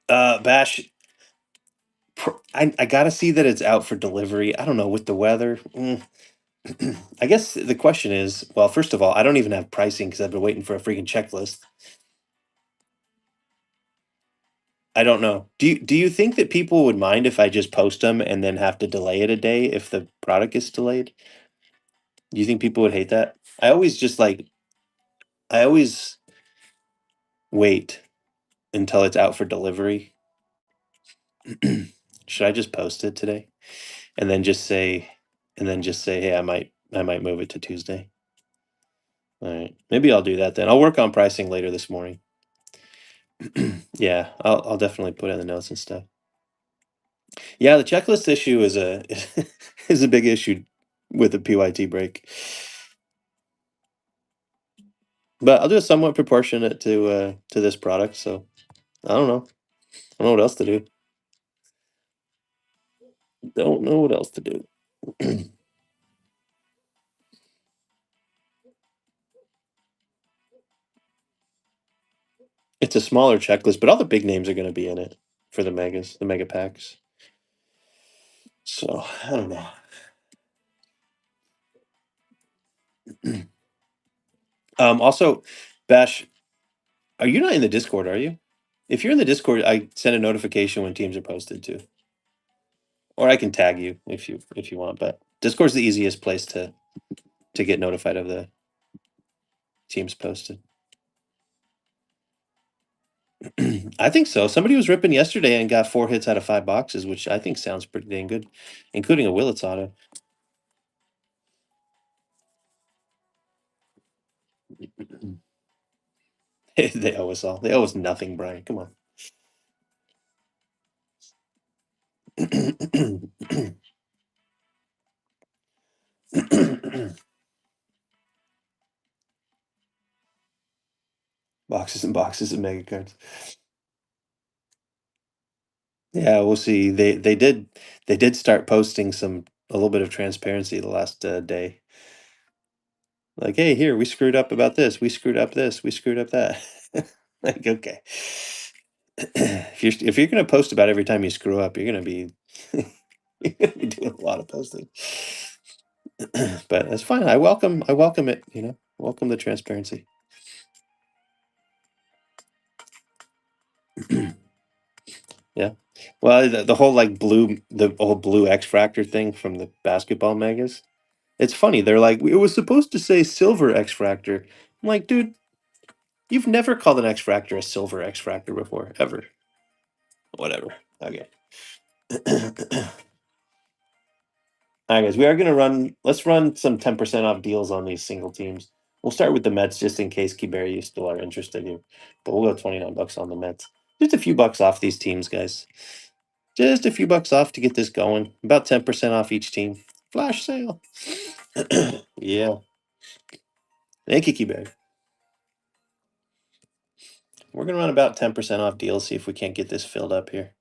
Speaker 1: Bash, I gotta see that it's out for delivery. I don't know with the weather. I guess the question is, well, first of all, I don't even have pricing because I've been waiting for a freaking checklist. I don't know. Do you think that people would mind if I just post them and then have to delay it a day if the product is delayed? Do you think people would hate that? I always wait until it's out for delivery. Should I just post it today and then just say and then just say, hey, I might move it to Tuesday. All right, maybe I'll do that then. I'll work on pricing later this morning. Yeah, I'll definitely put in the notes and stuff. Yeah, the checklist issue is a is a big issue with the PYT break. But I'll do it somewhat proportionate to this product, so I don't know. I don't know what else to do. Don't know what else to do. It's a smaller checklist, but all the big names are going to be in it for the megas, the mega packs. So I don't know. Also, Bash, are you not in the Discord? Are you? If you're in the Discord, I send a notification when teams are posted too, or I can tag you if you want. But Discord's the easiest place to get notified of the teams posted. I think so. Somebody was ripping yesterday and got 4 hits out of 5 boxes, which I think sounds pretty dang good, including a Willits auto. They owe us all. They owe us nothing, Brian. Come on. Boxes and boxes of mega cards. Yeah, we'll see. They did start posting a little bit of transparency the last day. Like, hey, here we screwed up about this. We screwed up this. We screwed up that. Like, okay. If you're gonna post about every time you screw up, you're gonna be you're gonna be doing a lot of posting. But that's fine. I welcome it. Welcome the transparency. Yeah. Well, the whole like the whole blue X Fractor thing from the basketball megas. It's funny. They're like, it was supposed to say silver X Fractor. I'm like, dude, you've never called an X Fractor a silver X Fractor before, ever. Whatever. Okay. All right, guys, we are going to let's run some 10% off deals on these single teams. We'll start with the Mets just in case, Keyberry, you still are interested here. But we'll go $29 on the Mets. Just a few bucks off these teams, guys. Just a few bucks off to get this going. About 10% off each team. Flash sale. Yeah. Thank you, Keyberry. We're going to run about 10% off deals, see if we can't get this filled up here.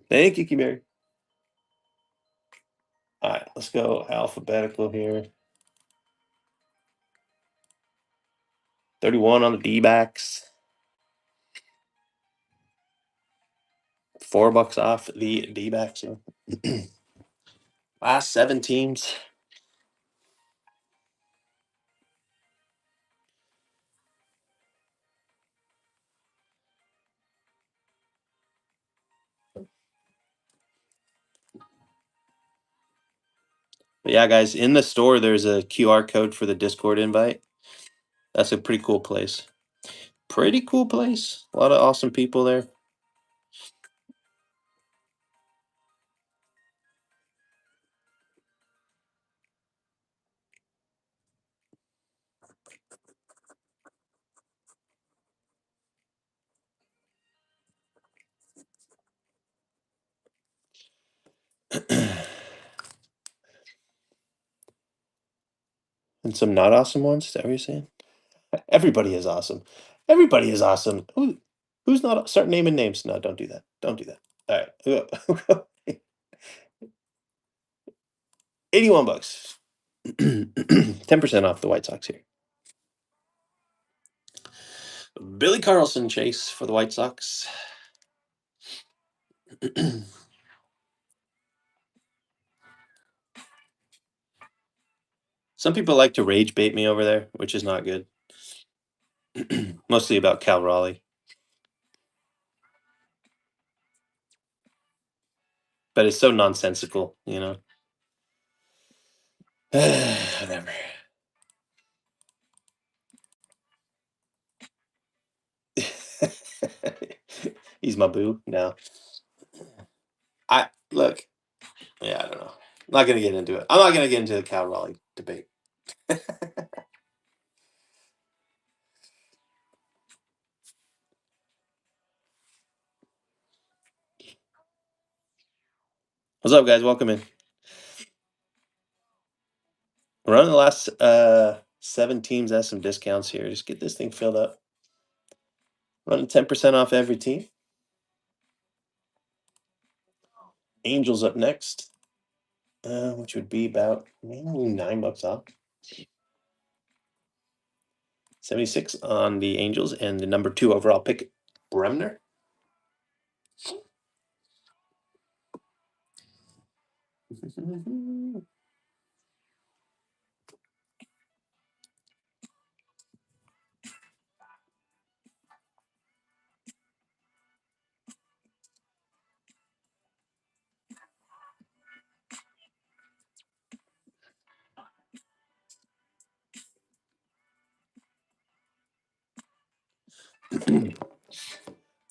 Speaker 1: Thank you, Keyberry. All right, let's go alphabetical here. 31 on the D-backs. $4 off the D-backs. Last 7 teams. But yeah, guys, in the store, there's a QR code for the Discord invite. That's a pretty cool place. Pretty cool place. A lot of awesome people there. And some not awesome ones. Is that what you're saying? Everybody is awesome. Everybody is awesome. Who's not? Start naming names. No, don't do that. Don't do that. All right. 81 bucks. 10% off the White Sox here. Billy Carlson, Chase, for the White Sox. Some people like to rage bait me over there, which is not good. Mostly about Cal Raleigh. But it's so nonsensical. Whatever. He's my boo. No, I look. Yeah, I don't know. I'm not gonna get into it. I'm not gonna get into the cow Raleigh debate. What's up, guys? Welcome in. We're on the last 7 teams. Has some discounts here. Just get this thing filled up. Running 10% off every team. Angels up next, which would be about $9 off. 76 on the Angels and the number 2 overall pick, Bremner.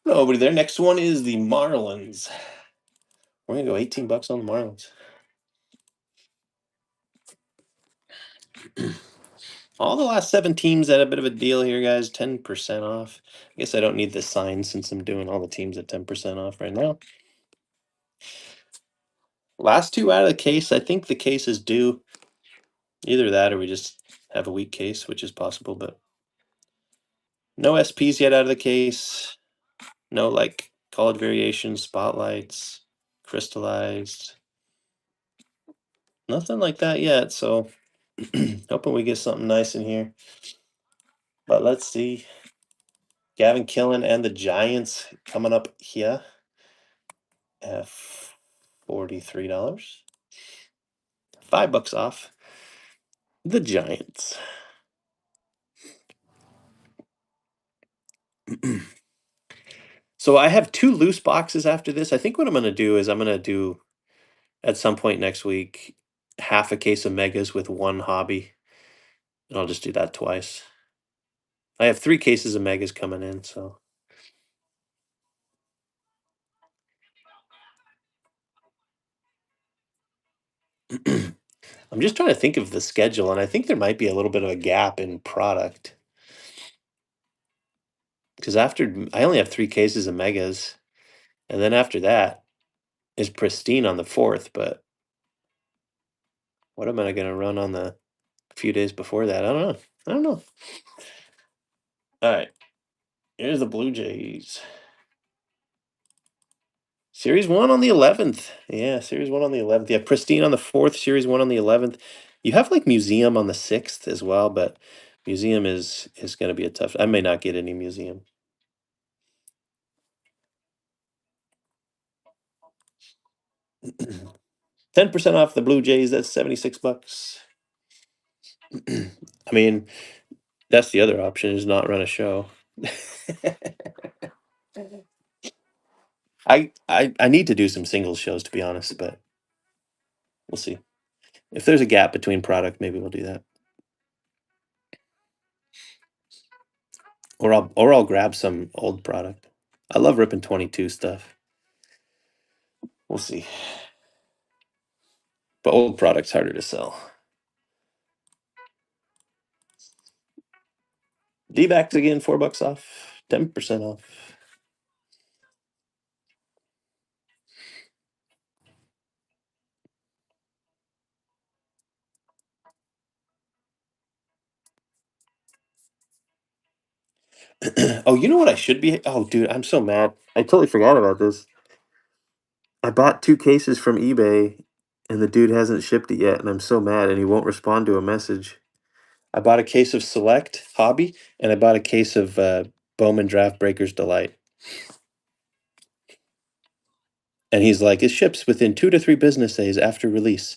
Speaker 1: Over there. Next one is the Marlins. We're gonna go $18 on the Marlins. All the last 7 teams had a bit of a deal here, guys. 10% off. I guess I don't need the sign since I'm doing all the teams at 10% off right now. Last 2 out of the case. I think the case is due. Either that or we just have a weak case, which is possible, but no SPs yet out of the case. No like colored variations, spotlights, crystallized. Nothing like that yet. So hoping we get something nice in here. But let's see. Gavin Killen and the Giants coming up here at $43. $5 off. The Giants. So I have 2 loose boxes after this. I think what I'm going to do is I'm going to do at some point next week half a case of megas with 1 hobby. And I'll just do that twice. I have 3 cases of megas coming in, so I'm just trying to think of the schedule, and I think there might be a little bit of a gap in product. Because after I only have 3 cases of megas, and then after that is pristine on the 4th, but what am I gonna run on the few days before that? I don't know. I don't know. All right, here's the Blue Jays. Series 1 on the 11th. Yeah, Series 1 on the 11th. Yeah, pristine on the 4th, Series 1 on the 11th. You have like museum on the 6th as well, but museum is going to be a tough. I may not get any museum. 10% off the Blue Jays. That's $76. I mean, that's the other option is not run a show. I need to do some singles shows to be honest, but we'll see. If there's a gap between product, maybe we'll do that. Or I'll grab some old product. I love ripping 22 stuff. We'll see. But old product's harder to sell. D-backs again, $4 off, 10% off. Oh, you know what I should be? Oh, dude, I'm so mad. I totally forgot about this. I bought 2 cases from eBay, and the dude hasn't shipped it yet, and I'm so mad, and he won't respond to a message. I bought a case of Select Hobby, and I bought a case of Bowman Draft Breakers Delight. And he's like, it ships within 2 to 3 business days after release.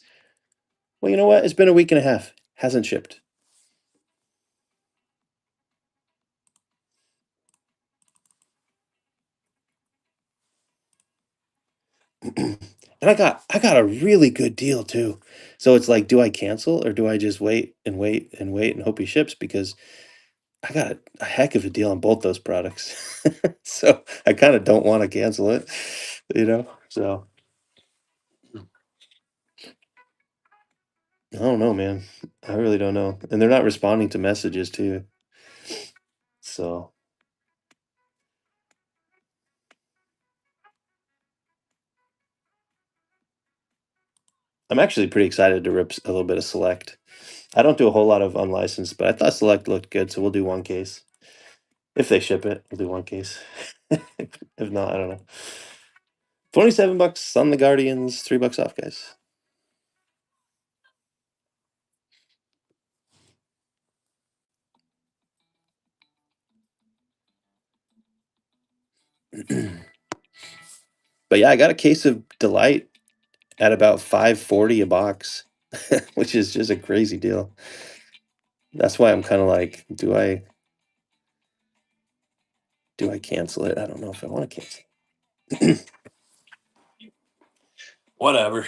Speaker 1: Well, you know what? It's been a week and a half. Hasn't shipped. And I got a really good deal too. So it's like, do I cancel or do I just wait and wait and wait and hope he ships? Because I got a heck of a deal on both those products. So I kind of don't want to cancel it, you know? So I don't know, man. I really don't know. And they're not responding to messages too. So I'm actually pretty excited to rip a little bit of Select. I don't do a whole lot of unlicensed, but I thought Select looked good, so we'll do one case. If they ship it, we'll do one case. If not, I don't know. 27 bucks on the Guardians, $3 off, guys. But yeah, I got a case of Delight at about 540 a box, which is just a crazy deal. That's why I'm kind of like, do I cancel it? I don't know if I want to cancel. Whatever.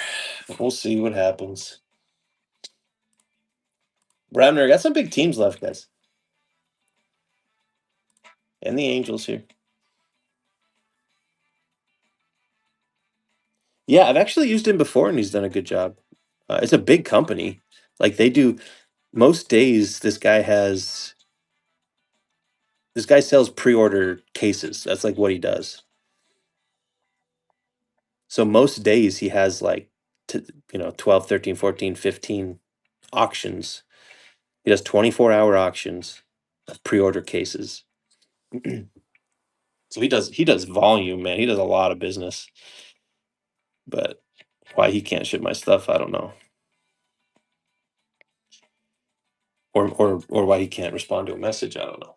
Speaker 1: We'll see what happens. Browner got some big teams left, guys. And the Angels here. Yeah, I've actually used him before and he's done a good job. It's a big company. Like they do most days this guy sells pre-order cases. That's like what he does. So most days he has like 12, 13, 14, 15 auctions. He does 24-hour auctions of pre-order cases. So he does volume, man. He does a lot of business. But why he can't ship my stuff, I don't know. Or why he can't respond to a message, I don't know.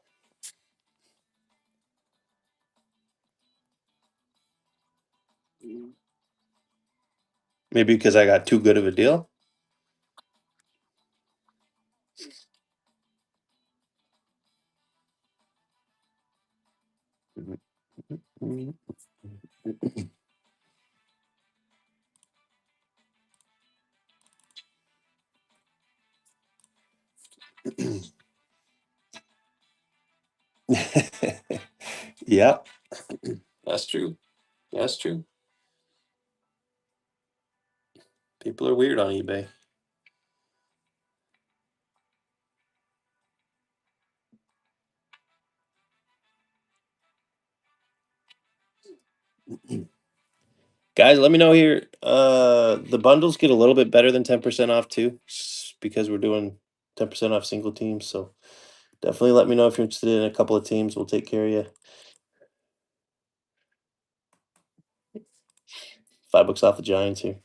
Speaker 1: Maybe because I got too good of a deal. Yeah, that's true. That's true. People are weird on eBay. Guys, let me know here. The bundles get a little bit better than 10% off too, because we're doing 10% off single teams. So definitely let me know if you're interested in a couple of teams. We'll take care of you. $5 off the Giants here.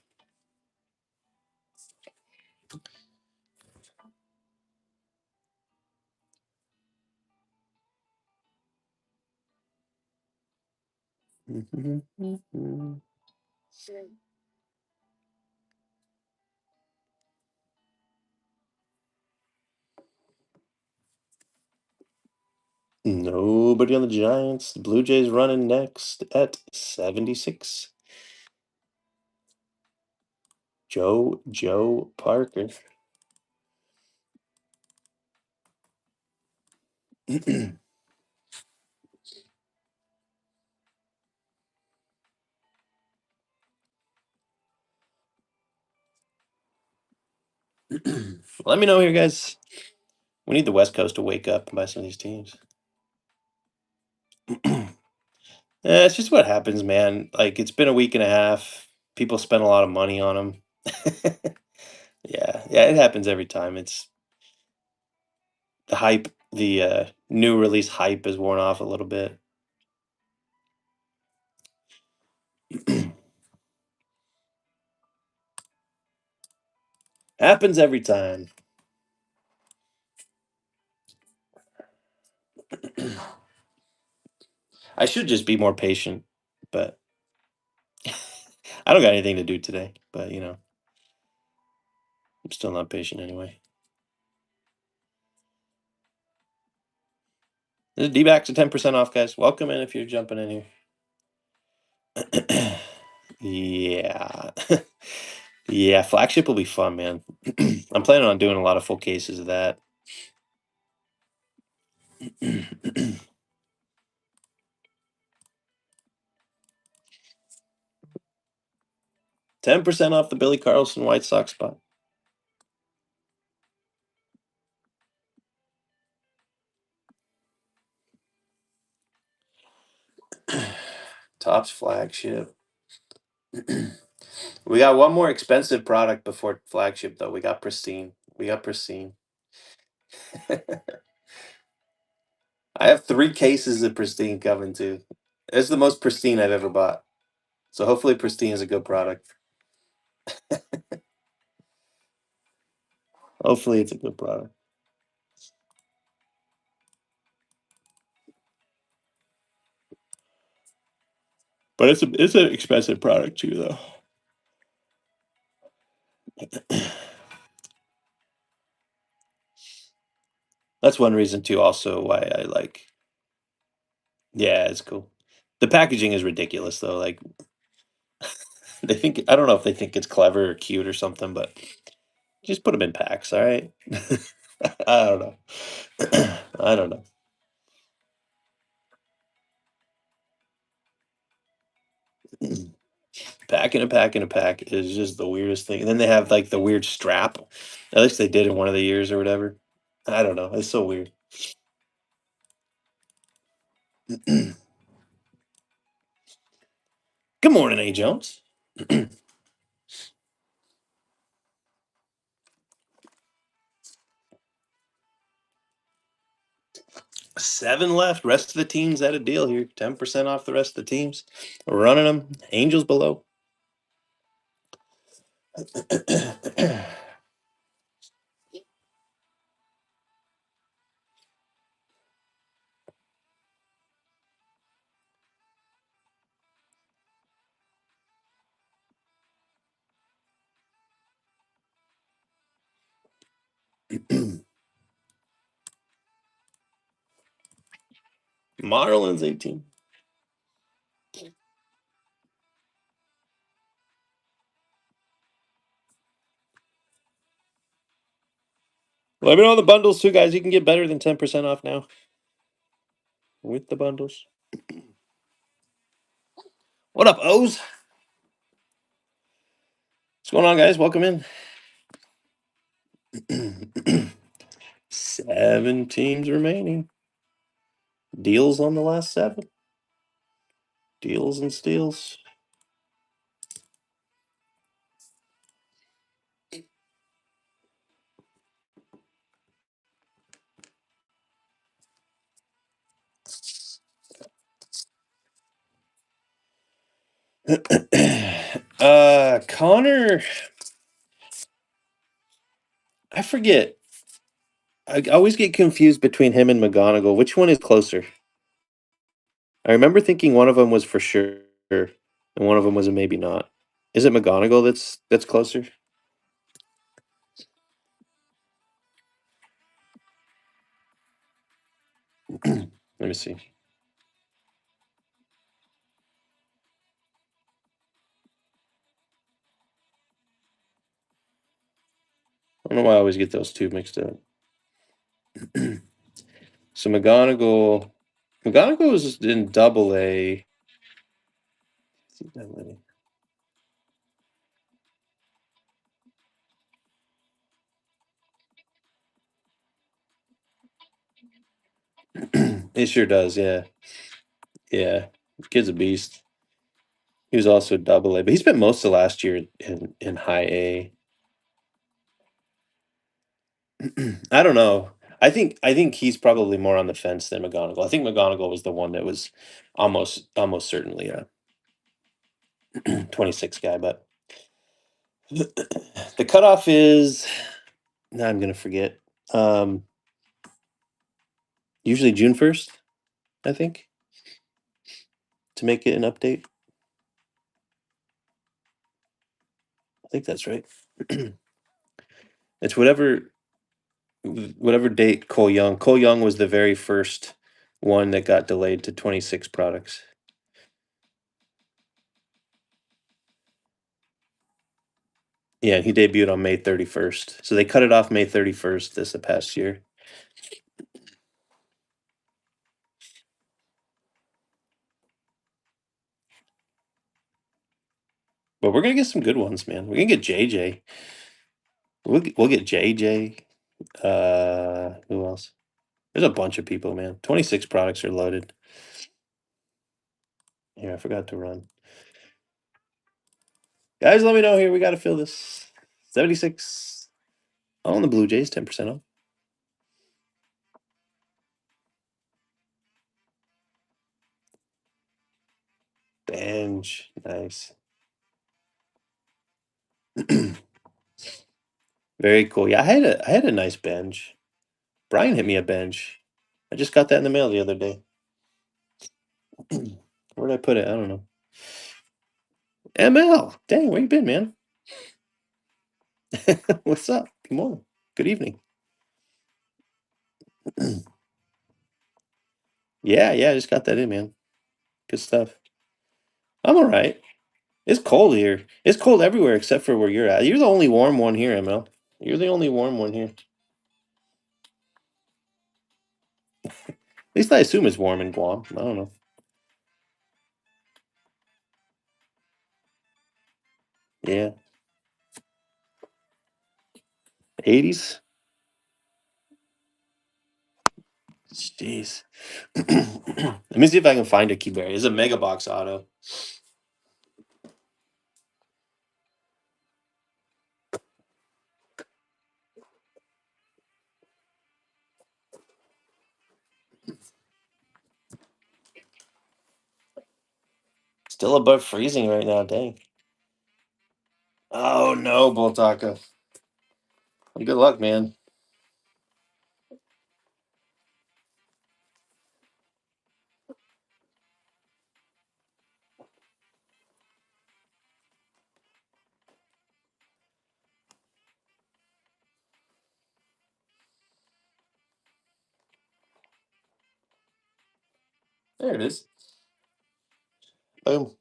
Speaker 1: Nobody on the Giants. The Blue Jays running next at 76. Joe Parker. Let me know here, guys. We need the West Coast to wake up and buy some of these teams. It's just what happens, man. Like it's been a week and a half. People spend a lot of money on them. Yeah, it happens every time. It's the hype. The new release hype is worn off a little bit. Happens every time. I should just be more patient, but I don't got anything to do today. But I'm still not patient anyway. This is D-backs at 10% off, guys. Welcome in if you're jumping in here. Yeah. Yeah, flagship will be fun, man. I'm planning on doing a lot of full cases of that. 10% off the Billy Carlson White Sox spot. Topps flagship. We got one more expensive product before flagship, though. We got pristine. We got pristine. I have 3 cases of pristine coming too. It's the most pristine I've ever bought. So hopefully pristine is a good product. Hopefully it's a good product. But it's an expensive product too, though. That's one reason too, also why I like. Yeah, it's cool. The packaging is ridiculous though. Like they think I don't know if they think it's clever or cute or something, but just put them in packs, all right? I don't know. I don't know. Pack in a pack in a pack is just the weirdest thing. And then they have like the weird strap. At least they did in one of the years or whatever. I don't know. It's so weird. Good morning, A. Jones. 7 left. Rest of the teams at a deal here. 10% off the rest of the teams. We're running them. Angels below. Marlins 18. Let me know on the bundles too, guys. You can get better than 10% off now with the bundles. What up, O's? What's going on, guys? Welcome in. 7 teams remaining. Deals on the last 7. Deals and steals. Connor, I forget. I always get confused between him and McGonagall. Which one is closer? I remember thinking one of them was for sure, and one of them was a maybe not. Is it McGonagall that's closer? Let me see. I don't know why I always get those two mixed up. So McGonagall was in double A. It sure does, yeah. Yeah. Kid's a beast. He was also double A, but he spent most of last year in high A. I don't know. I think he's probably more on the fence than McGonagall. I think McGonagall was the one that was almost certainly a 26 guy, but the cutoff is now I'm gonna forget. Um, Usually June 1st, I think, to make it an update. I think that's right. It's whatever date Cole Young. Cole Young was the very first one that got delayed to 26 products. Yeah, he debuted on May 31st. So they cut it off May 31st this past year. But we're gonna get some good ones, man. We're gonna get JJ. We'll get JJ. Who else? There's a bunch of people, man. 26 products are loaded. Here, I forgot to run. Guys, let me know here. We got to fill this. 76. Oh, and the Blue Jays, 10% off. Bench. Nice. Very cool. Yeah, I had a nice bench. Brian hit me a bench. I just got that in the mail the other day. Where did I put it? I don't know. ML. Dang, where you been, man? What's up? Good morning. Good evening. Yeah, I just got that in, man. Good stuff. I'm all right. It's cold here. It's cold everywhere except for where you're at. You're the only warm one here, ML. You're the only warm one here. At least I assume it's warm in Guam. I don't know. Yeah. 80s? Jeez. Let me see if I can find a Keyberry. It's a mega box auto. Still above freezing right now, dang. Oh no, Boltaka. Good luck, man. There it is. Boom.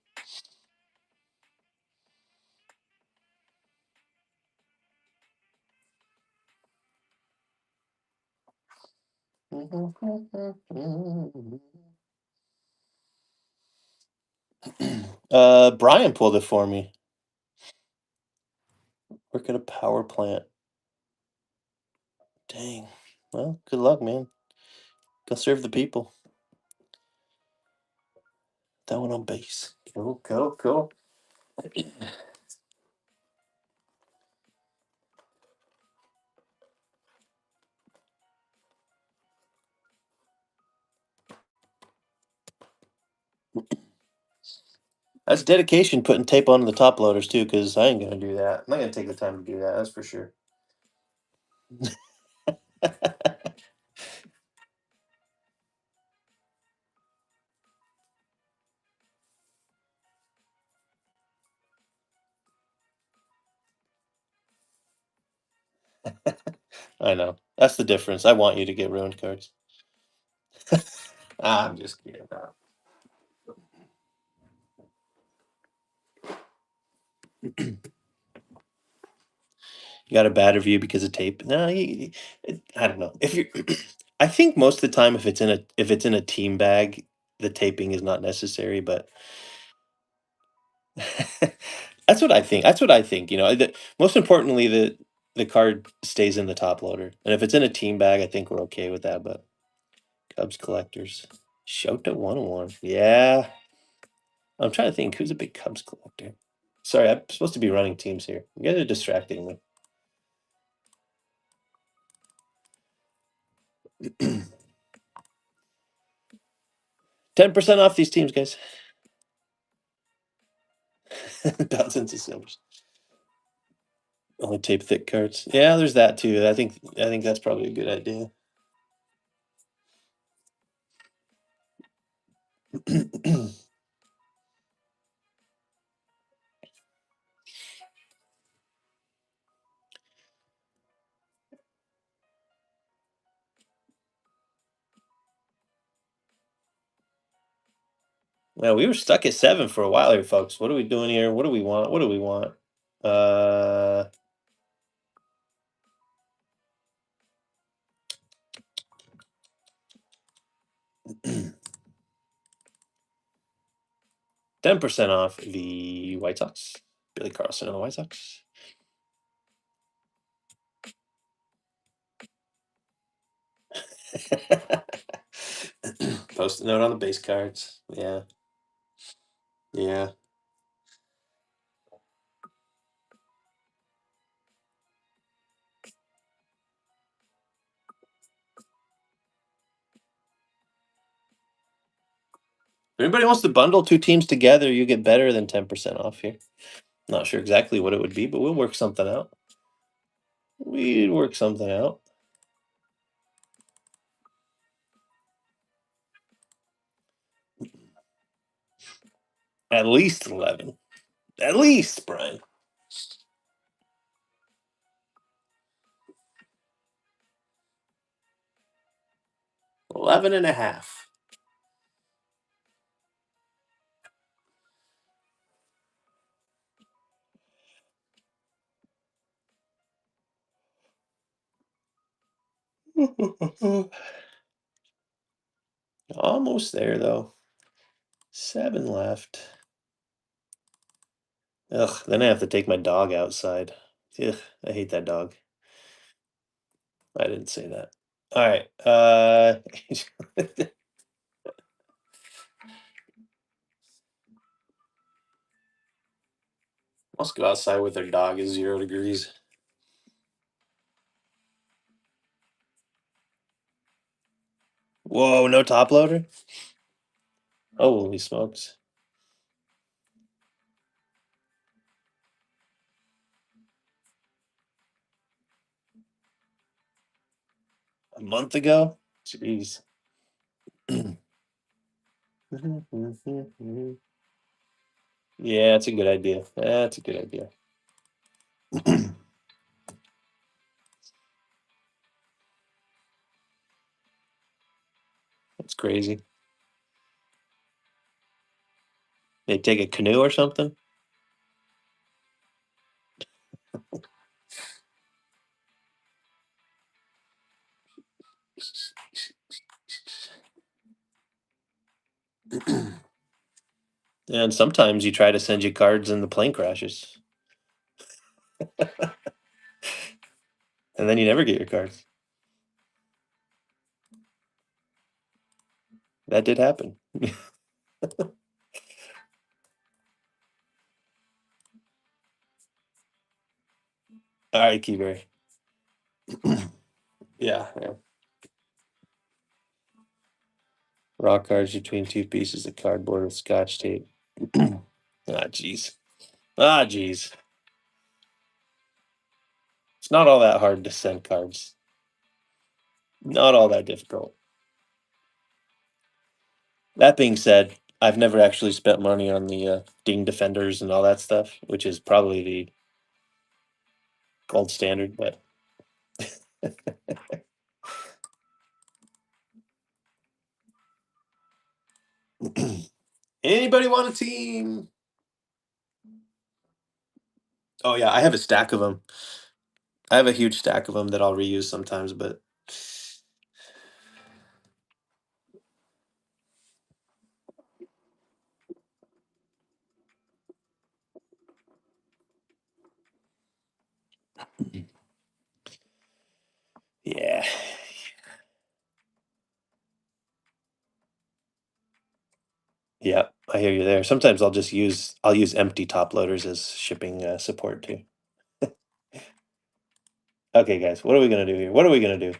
Speaker 1: Brian pulled it for me. Work at a power plant. Dang. Well, good luck, man. Go serve the people. That one on base. Cool. That's dedication putting tape on the top loaders too, because I ain't gonna do that. I'm not gonna take the time to do that. That's for sure. I know. That's the difference. I want you to get ruined cards. I'm just kidding. You got a bad review because of tape? No, I don't know. If you, I think most of the time, if it's in a team bag, the taping is not necessary. But that's what I think. That's what I think. Most importantly, the card stays in the top loader, and if it's in a team bag, I think we're okay with that. But Cubs collectors, Shota 101. Yeah, I'm trying to think who's a big Cubs collector. Sorry, I'm supposed to be running teams here. You guys are distracting me. 10% off these teams, guys. Thousands of silvers. Only tape thick cards. Yeah, there's that too. I think that's probably a good idea. Well, we were stuck at 7 for a while here, folks. What are we doing here? What do we want? What do we want? 10% off the White Sox. Billy Carlson and the White Sox. Post a note on the base cards. Yeah. Yeah. If anybody wants to bundle two teams together, you get better than 10% off here. Not sure exactly what it would be, but we'll work something out. We'd work something out. At least 11. At least, Brian. 11 and a half. Almost there, though. 7 left. Ugh, then I have to take my dog outside. Ugh, I hate that dog. I didn't say that. All right. Let's go outside with our dog is 0 degrees. Whoa, no top loader? Holy smokes. A month ago? Jeez. Yeah, it's a good idea. That's a good idea. That's crazy. They take a canoe or something? And sometimes you try to send you cards and the plane crashes. And then you never get your cards. That did happen. All right, Keyberry. Yeah, yeah. Rock cards between two pieces of cardboard with scotch tape. Ah, jeez. Ah, jeez. It's not all that hard to send cards. Not all that difficult. That being said, I've never actually spent money on the Ding Defenders and all that stuff, which is probably the gold standard. But anybody want a team? Oh yeah, I have a stack of them. I have a huge stack of them that I'll reuse sometimes. But yeah, yeah, I hear you there. Sometimes I'll use empty top loaders as shipping support too. Okay, guys, what are we gonna do here? What are we gonna do?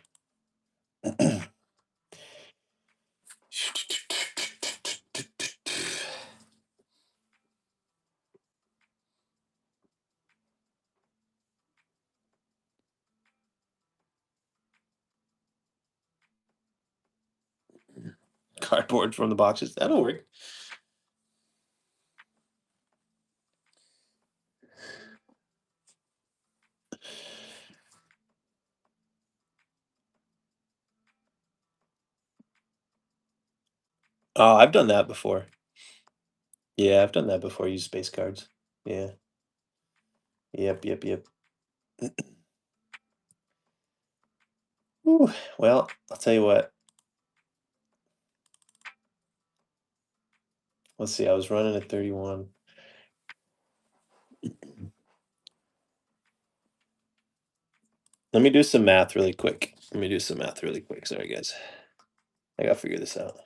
Speaker 1: Cardboard from the boxes. That'll work. Oh, I've done that before. Yeah, I've done that bore. Use space cards. Yeah. Yep. Yep. Yep. Whew. Well, I'll tell you what. Let's see. I was running at 31. Let me do some math really quick. Sorry, guys. I gotta figure this out.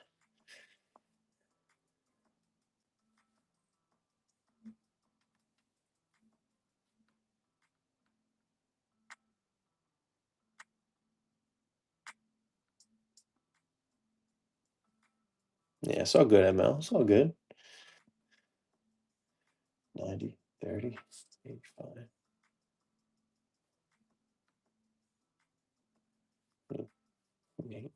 Speaker 1: Yeah, it's all good, ML. It's all good. 90, 30, 85. 28.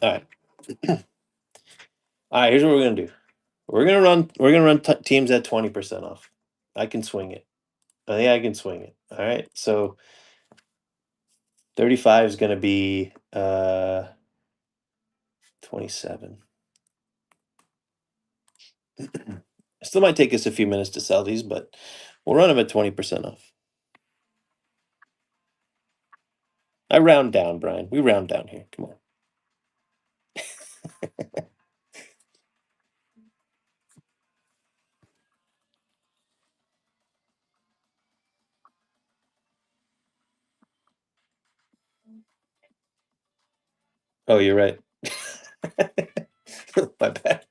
Speaker 1: All right. All right, here's what we're gonna do. We're gonna run teams at 20% off. I can swing it. I think I can swing it. All right. So 35 is gonna be 27. Still might take us a few minutes to sell these, but we'll run them at 20% off. I round down, Brian. We round down here. Come on. Oh, you're right. My bad.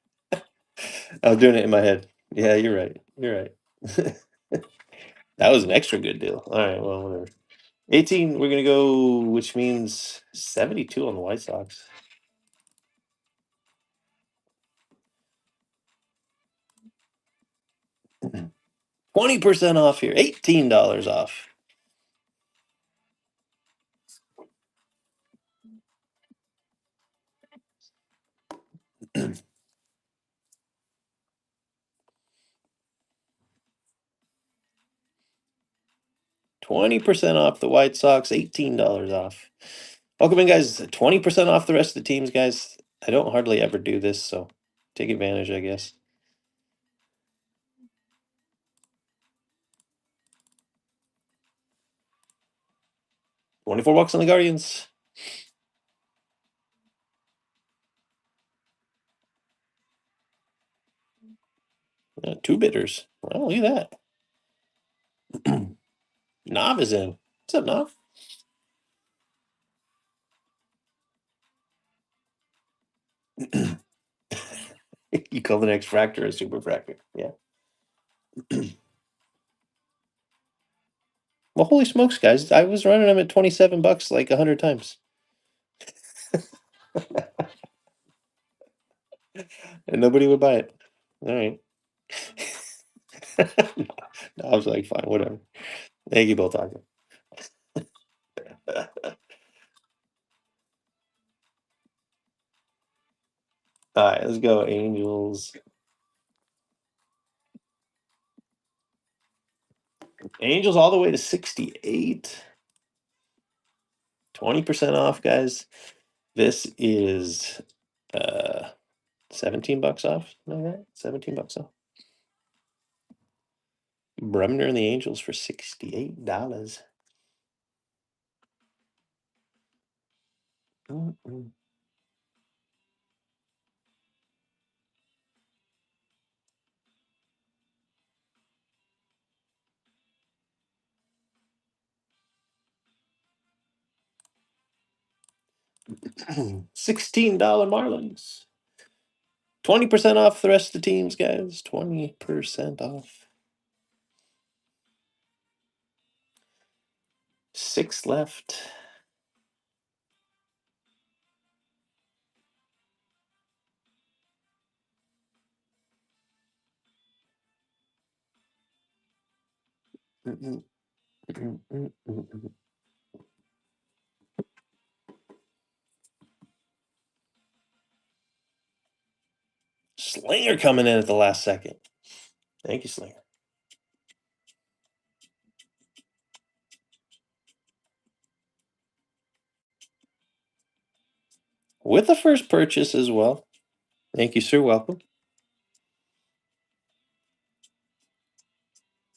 Speaker 1: I was doing it in my head. Yeah, you're right. You're right. That was an extra good deal. All right, well, whatever. 18, we're gonna go, which means 72 on the White Sox. 20% off here. $18 off. 20% off the White Sox, $18 off. Welcome in, guys. 20% off the rest of the teams, guys. I don't hardly ever do this, so take advantage, I guess. 24 bucks on the Guardians. Two bidders. Well, look at that. Nav is in. What's up, Nav? You call the next fractor a super fractor. Yeah. Well, holy smokes, guys. I was running them at 27 bucks like 100 times. And nobody would buy it. All right. No, I was like, fine, whatever. Thank you, Bill Taco. All right, let's go, Angels. Angels all the way to 68. 20% off, guys. This is 17 bucks off. All right, 17 bucks off. Bremner and the Angels for $68. Mm-mm. $16 Marlins. 20% off the rest of the teams, guys. 20% off. 6 left. Slinger coming in at the last second. Thank you, Slinger. with the first purchase as well. Thank you, sir. Welcome.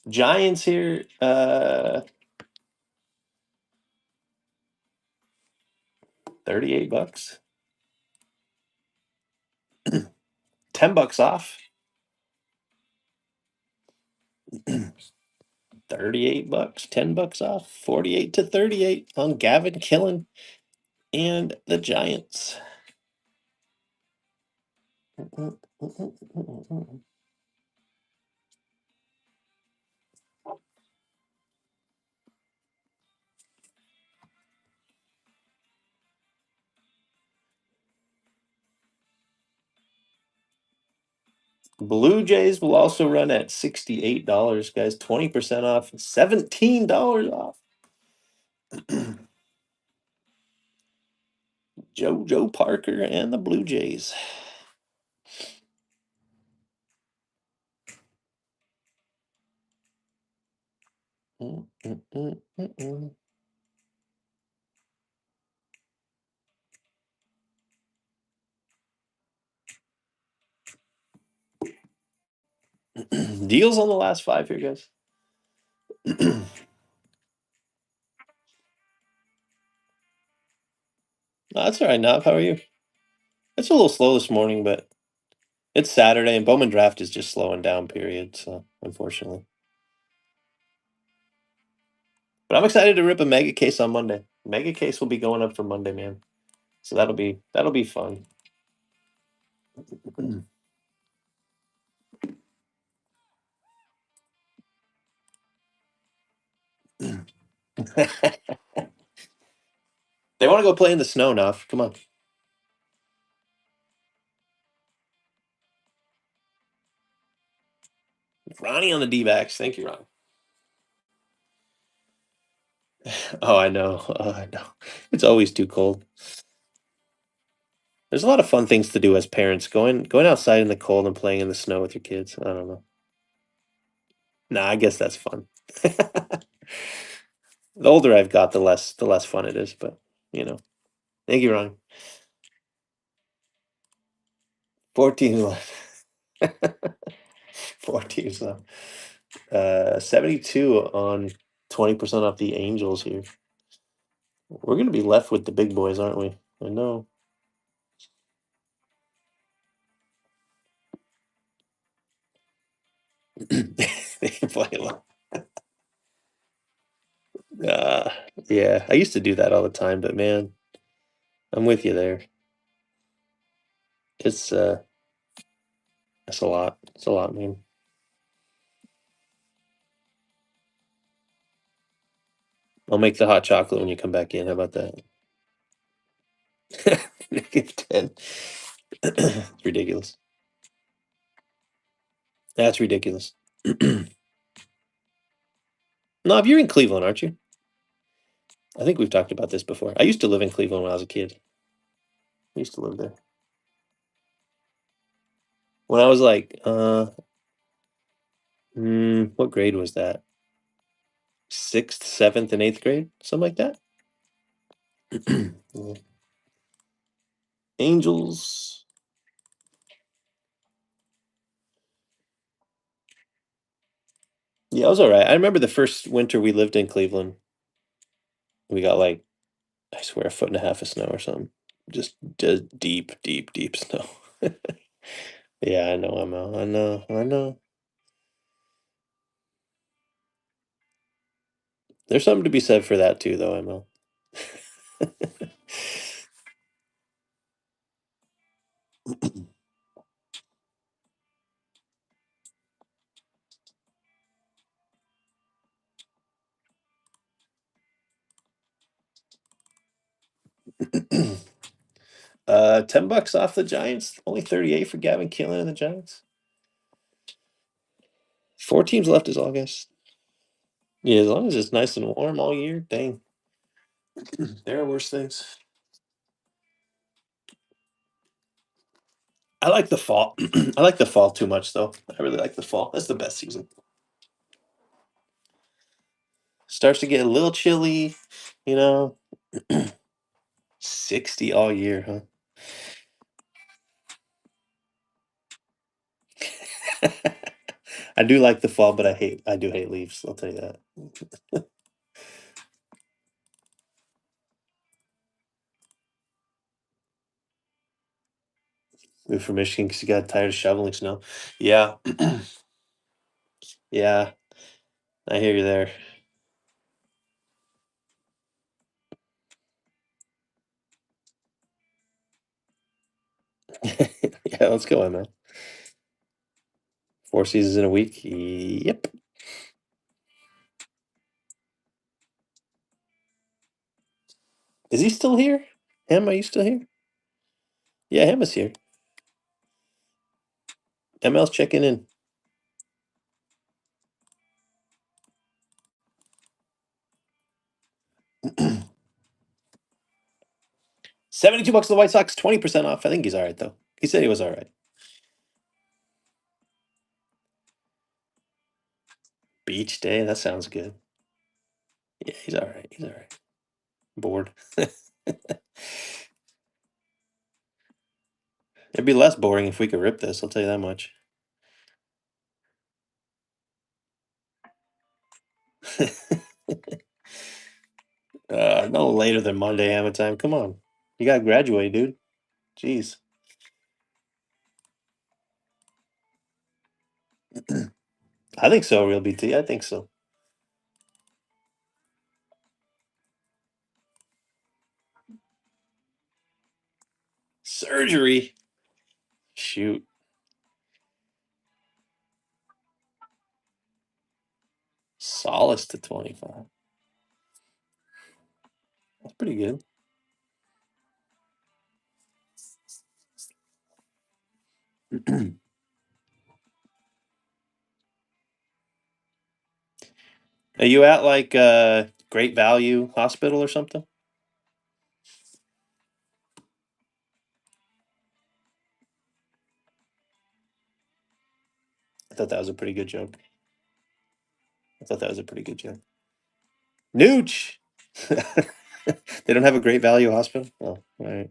Speaker 1: Giants here. 38 bucks. $10 off. 38 bucks. $10 off. 48 to 38 on Gavin Killen and the Giants. Blue Jays will also run at $68, guys. 20% off. $17 off. Joe Parker and the Blue Jays. Deals on the last 5 here, guys. That's all right, Nav. How are you? It's a little slow this morning, but it's Saturday, and Bowman draft is just slowing down, period. So, unfortunately. But I'm excited to rip a mega case on Monday. Mega case will be going up for Monday, man. So that'll be fun. They want to go play in the snow now. Come on. Ronnie on the D-backs. Thank you, Ron. Oh, I know. Oh, I know. It's always too cold. There's a lot of fun things to do as parents. Going outside in the cold and playing in the snow with your kids. I don't know. Nah, I guess that's fun. The older I've got, the less fun it is. But you know, thank you, Ron. 14 left. 14 left. 72 on 20% off the Angels here. We're gonna be left with the big boys, aren't we? I know. They can play a lot. Uh, yeah, I used to do that all the time, but man, I'm with you there. It's it's a lot. It's a lot, man. I'll make the hot chocolate when you come back in. How about that? -10. It's ridiculous. That's ridiculous. No, you're in Cleveland, aren't you? I think we've talked about this before. I used to live in Cleveland when I was a kid. I used to live there. When I was like, what grade was that? 6th, 7th, and 8th grade, something like that. Yeah. Angels. Yeah, it was all right. I remember the first winter we lived in Cleveland. We got like, I swear, a foot and a half of snow or something. Just deep, deep, deep snow. Yeah, I know, Emma. I know, I know. There's something to be said for that too, though, Emma. $10 off the Giants. Only 38 for Gavin Killen and the Giants. 4 teams left is all, guys. Yeah, as long as it's nice and warm all year, dang. There are worse things. I like the fall. I like the fall too much, though. I really like the fall. That's the best season. Starts to get a little chilly, you know. 60 all year, huh? I do like the fall, but I do hate Leafs. I'll tell you that. Moved from Michigan because he got tired of shoveling snow. Yeah, yeah, I hear you there. Yeah, let's go, man. 4 seasons in a week. Yep. Is he still here? Em, are you still here? Yeah, Emma's here. ML's checking in. 72 bucks to the White Sox, 20% off. I think he's all right though. He said he was all right. Beach day. That sounds good. Yeah, he's all right. He's all right. Bored. It'd be less boring if we could rip this. I'll tell you that much. No later than Monday Hammer time. Come on, you gotta graduate, dude. Jeez. I think so, real BT. I think so. Surgery. Shoot. Solace to 25. That's pretty good. Are you at like Great Value Hospital or something? I thought that was a pretty good joke. I thought that was a pretty good joke. Nooch. They don't have a Great Value Hospital. Oh, all right.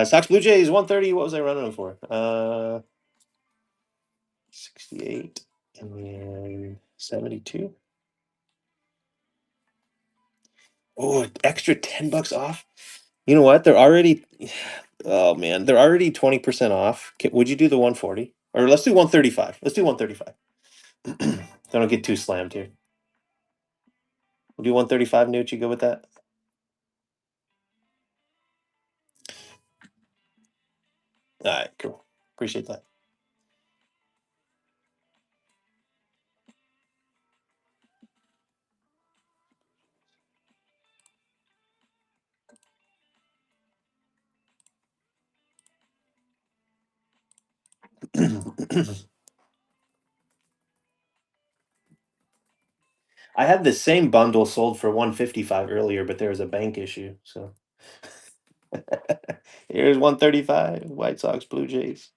Speaker 1: Sox Blue Jays 130. What was I running them for? 68 and then 72. Oh, extra $10 off. You know what? They're already. Oh man, they're already 20% off. Would you do the 140? Or let's do 135. Let's do 135. Don't get too slammed here. We'll do 135. Nooch, you go with that? All right, cool. Appreciate that. I had the same bundle sold for 155 earlier, but there was a bank issue. So here's 135. White Sox, Blue Jays.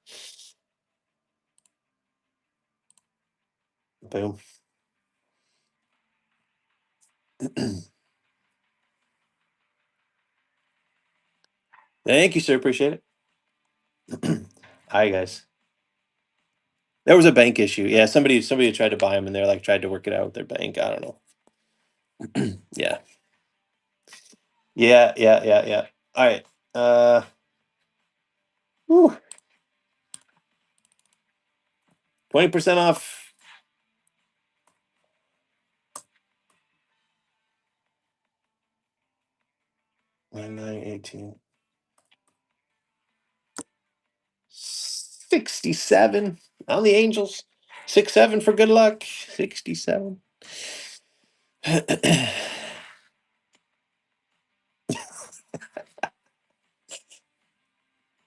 Speaker 1: Boom. Thank you, sir. Appreciate it. All right, guys. There was a bank issue. Yeah, somebody tried to buy them, and they're like tried to work it out with their bank. I don't know. Yeah. Yeah. Yeah. Yeah. Yeah. All right. Whew, 20% off. Nine 18. 67 on the Angels. 6-7 for good luck. 67.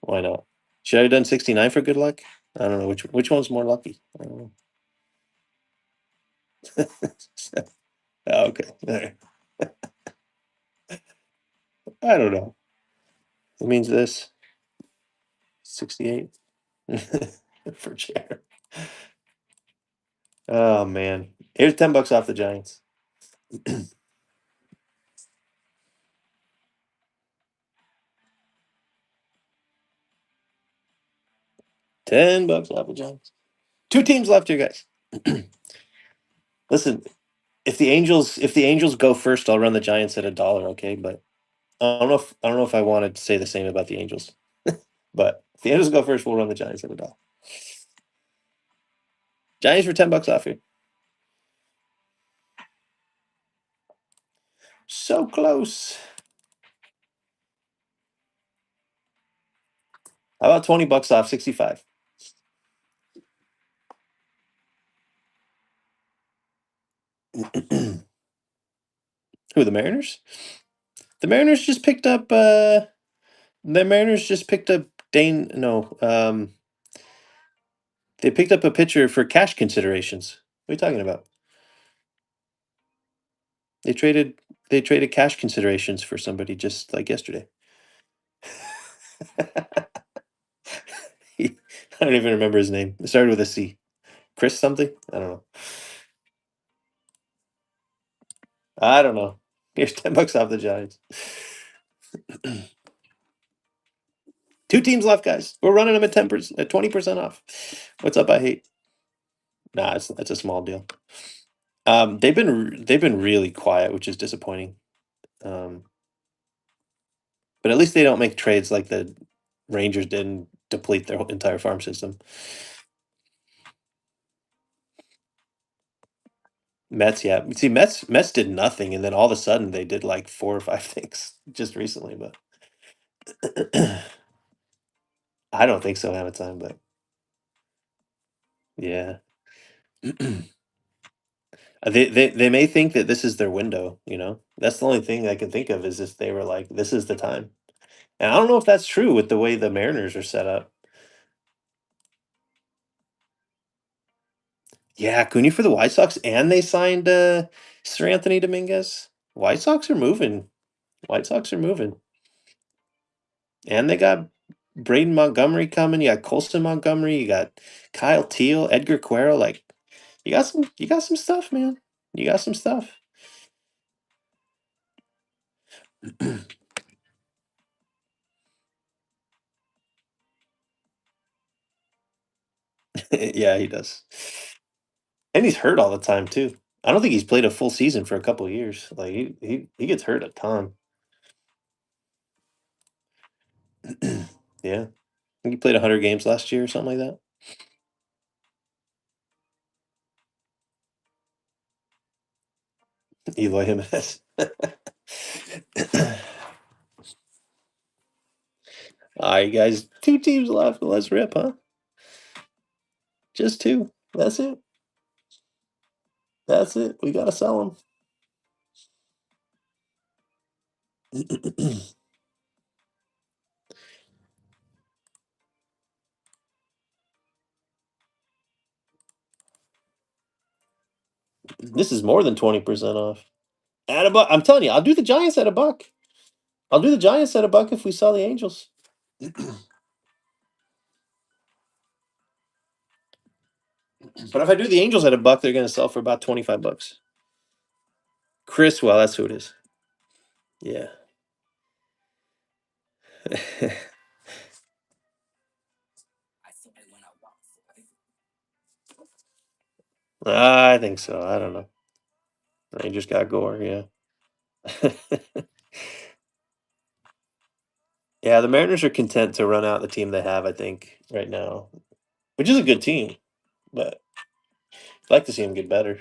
Speaker 1: Why not? Should I have done 69 for good luck? I don't know which one's more lucky. I don't know. Oh, okay. All right. I don't know. It means this 68 for chair. Oh man. Here's $10 off the Giants. $10 off the Giants. Two teams left here, guys. Listen, if the Angels go first, I'll run the Giants at $1. Okay, but I don't know if I wanted to say the same about the Angels. But if the Angels go first, we'll run the Giants at $1. Giants for $10 off here. So close. How about $20 off 65? Who, the Mariners? The Mariners just picked up Dane. No, they picked up a pitcher for cash considerations. What are you talking about? They traded they traded cash considerations for somebody just like yesterday. I don't even remember his name. It started with a C. Chris something? I don't know. I don't know. Here's $10 off the Giants. Two teams left, guys. We're running them at 10%, at 20% off. What's up? I hate. Nah, it's a small deal. They've been really quiet, which is disappointing. Um, but at least they don't make trades like the Rangers did and deplete their whole entire farm system. Mets, yeah. See, Mets did nothing, and then all of a sudden they did like 4 or 5 things just recently. But I don't think so, Time. But yeah, they may think that this is their window. That's the only thing I can think of is if they were like, this is the time. And I don't know if that's true with the way the Mariners are set up. Yeah, Cooney for the White Sox, and they signed Sir Anthony Dominguez. White Sox are moving. White Sox are moving. And they got Braden Montgomery coming. You got Colson Montgomery. You got Kyle Teal, Edgar Quero. Like, you got some stuff, man. You got some stuff. Yeah, he does. And he's hurt all the time too. I don't think he's played a full season for a couple of years. Like he gets hurt a ton. Yeah. I think he played 100 games last year or something like that. Eloy Jimenez. All right, guys. Two teams left. Let's rip, huh? Just two. That's it. That's it. We gotta sell them. This is more than 20% off. At $1. I'm telling you, I'll do the Giants at $1. I'll do the Giants at $1 if we sell the Angels. But if I do the Angels at $1, they're going to sell for about $25. Chris, well, that's who it is. Yeah. I think so. I don't know. Rangers got Gore, yeah. Yeah, the Mariners are content to run out the team they have, I think, right now, which is a good team. But I'd like to see them get better.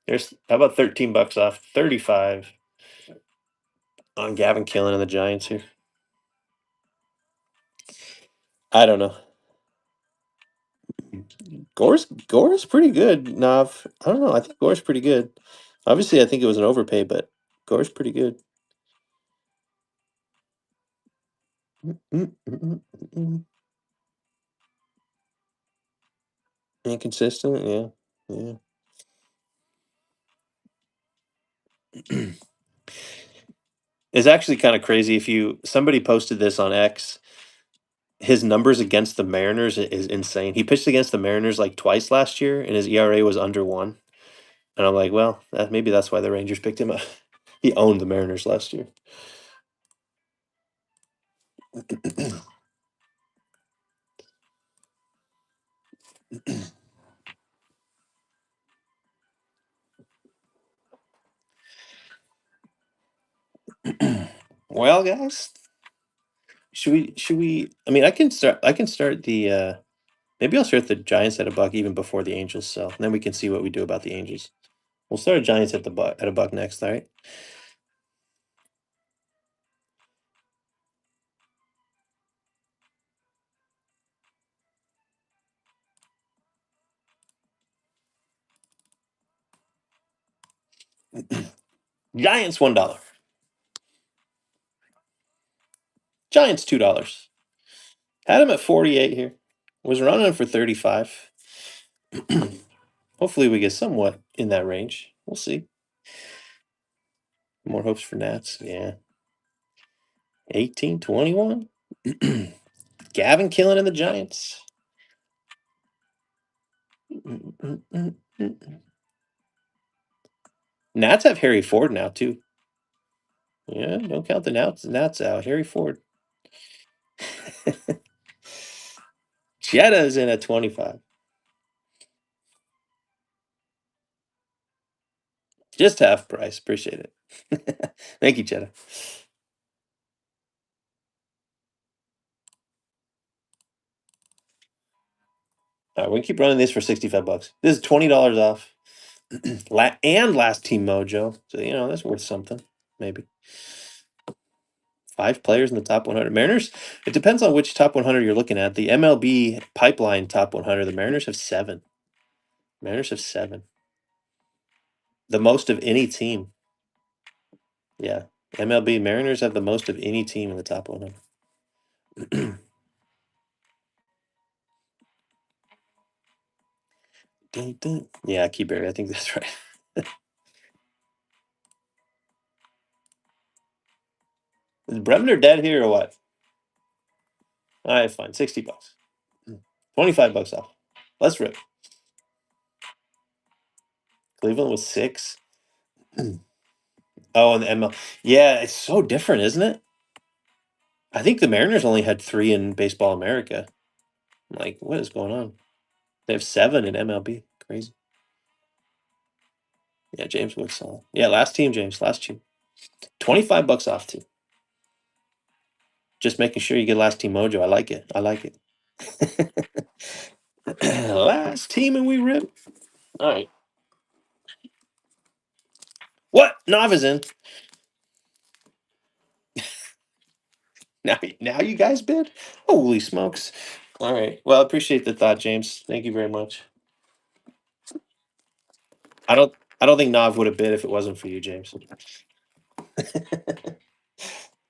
Speaker 1: How about $13 off 35 on Gavin Killen and the Giants here? I don't know. Gore's pretty good, Nav. I don't know. I think Gore's pretty good. Obviously, I think it was an overpay, but Gore's pretty good. Inconsistent, yeah, yeah. It's actually kind of crazy. If somebody posted this on X, his numbers against the Mariners is insane. He pitched against the Mariners like twice last year, and his ERA was under 1. And I'm like, well, maybe that's why the Rangers picked him up. He owned the Mariners last year. Well, guys, should we I mean, I can start the maybe I'll start the Giants at a buck even before the Angels sell. And then we can see what we do about the Angels. We'll start Giants at the buck at a buck next, all right? Giants $1. Giants $2. Had him at 48 here. Was running for 35. Hopefully we get somewhat in that range. We'll see. More hopes for Nats. Yeah. 18-21. Gavin killing in the Giants. Nats have Harry Ford now too. Yeah, don't count the Nats out. Harry Ford. Jetta's in at 25. Just half price. Appreciate it. Thank you, Jetta. All right, we can keep running this for 65 bucks. This is $20 off. And last team mojo. So, that's worth something. Maybe. 5 players in the top 100. Mariners, it depends on which top 100 you're looking at. The MLB pipeline top 100, the Mariners have 7. Mariners have 7. The most of any team. Yeah. MLB Mariners have the most of any team in the top 100. Dun, dun. Yeah, Keyberry. I think that's right. Is Bremner dead here or what? All right, fine. 60 bucks. 25 bucks off. Let's rip. Cleveland was 6. Oh, and the ML. Yeah, it's so different, isn't it? I think the Mariners only had 3 in Baseball America. I'm like, what is going on? They have 7 in MLB. Crazy. Yeah, James Woodson. Yeah, last team, James. Last team. 25 bucks off too. Just making sure you get last team mojo. I like it. I like it. Last team and we rip. All right. What? Nav is in. Now you guys bid? Holy smokes. All right. Well, I appreciate the thought, James. Thank you very much. I don't I don't think Nav would have bid if it wasn't for you, James.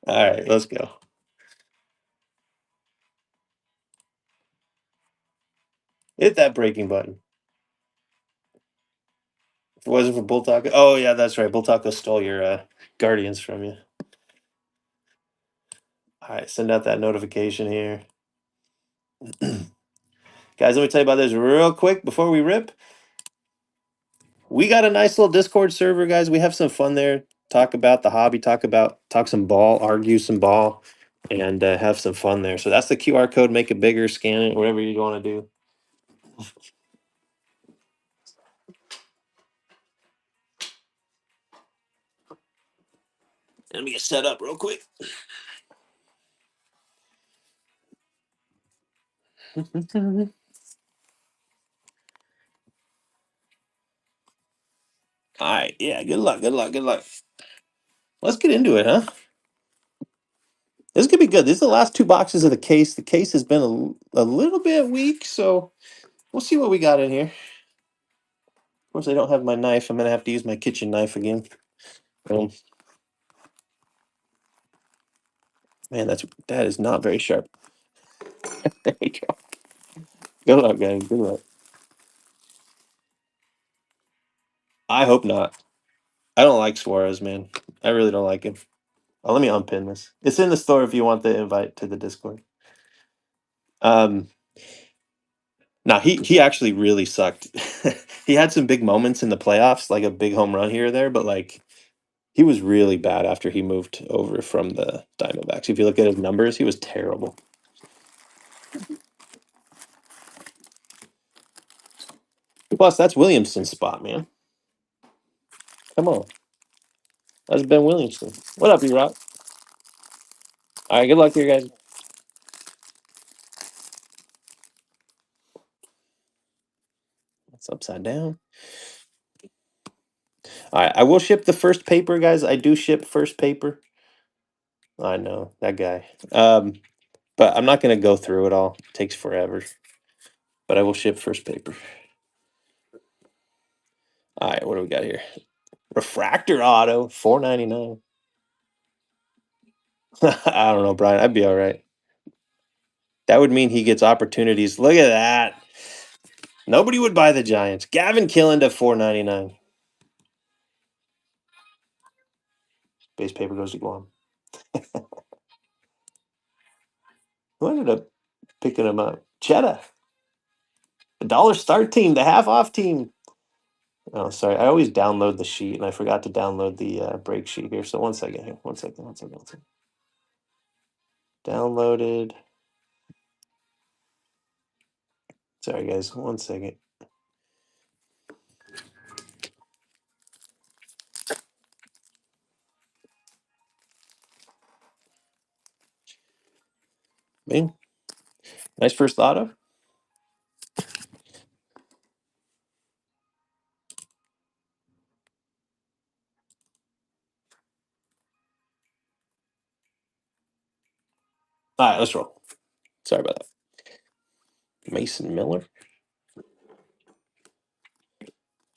Speaker 1: All right, let's go. Hit that breaking button. If it wasn't for Bull Taco. Oh yeah, that's right. Bull Taco stole your Guardians from you. All right, send out that notification here. Guys, let me tell you about this real quick before we rip. We got a nice little Discord server, guys. We have some fun there. Talk about the hobby, talk some ball, argue some ball, and have some fun there. So that's the QR code. Make it bigger, scan it, whatever you want to do. Let me get set up real quick. All right, yeah. Good luck. Good luck. Good luck. Let's get into it, huh? This could be good. These are the last 2 boxes of the case. The case has been a little bit weak, so we'll see what we got in here. Of course, I don't have my knife. I'm gonna have to use my kitchen knife again. Um, Man, that is not very sharp. There you go. Good luck, guys. Good luck. I hope not. I don't like Suarez, man. I really don't like him. Oh, let me unpin this. It's in the store if you want the invite to the Discord. Um, Now he actually really sucked. He had some big moments in the playoffs, like a big home run here or there, but like he was really bad after he moved over from the Diamondbacks. If you look at his numbers, he was terrible. Plus, that's Williamson's spot, man. Come on. That's Ben Williamson. What up, E-Rock? All right, good luck here, guys. That's upside down. All right, I will ship the first paper, guys. I do ship first paper. I know that guy. But I'm not going to go through it all. It takes forever. But I will ship first paper. All right, what do we got here? Refractor auto, $4.99. I don't know, Brian. I'd be all right. That would mean he gets opportunities. Look at that. Nobody would buy the Giants. Gavin Killen to $4.99. Base paper goes to Guam. Who ended up picking him up? Cheddar. The dollar start team, the half off team. Oh, sorry. I always download the sheet, and I forgot to download the break sheet here. So 1 second here. 1 second. 1 second. 1 second. Downloaded. Sorry, guys. 1 second. Man, nice first auto. All right, let's roll. Sorry about that. Mason Miller.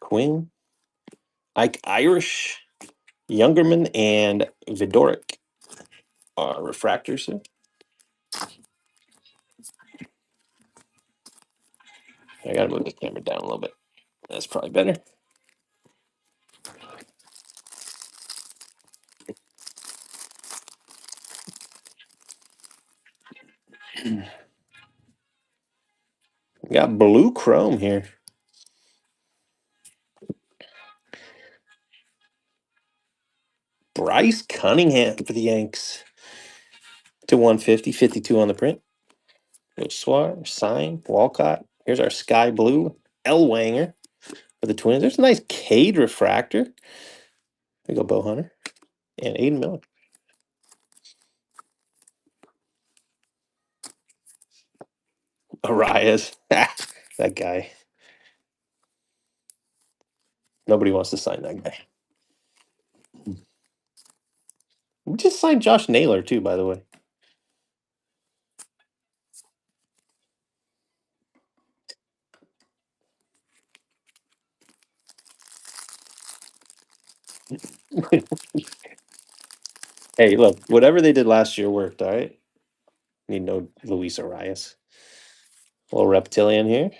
Speaker 1: Quinn. Ike Irish. Youngerman and Vidoric are refractors here. I gotta move the camera down a little bit. That's probably better. We got blue chrome here. Bryce Cunningham for the Yanks to 150, 52 on the print. Swar, sign, Walcott. Here's our sky blue Elwanger for the Twins. There's a nice Cade refractor. There you go, Bo Hunter. And Aiden Miller. Arias. That guy. Nobody wants to sign that guy. We just signed Josh Naylor, too, by the way. Hey, look, whatever they did last year worked, all right? Need no Luis Arias. A little reptilian here.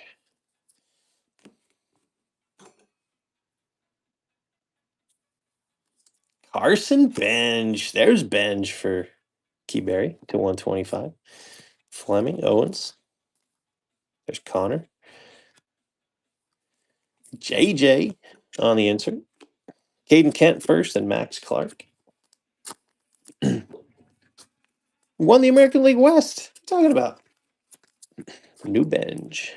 Speaker 1: Carson Benj. There's Benj for Keyberry to 125. Fleming, Owens. There's Connor. JJ on the insert. Caden Kent first and Max Clark. Won the American League West. What are you talking about? New Benj.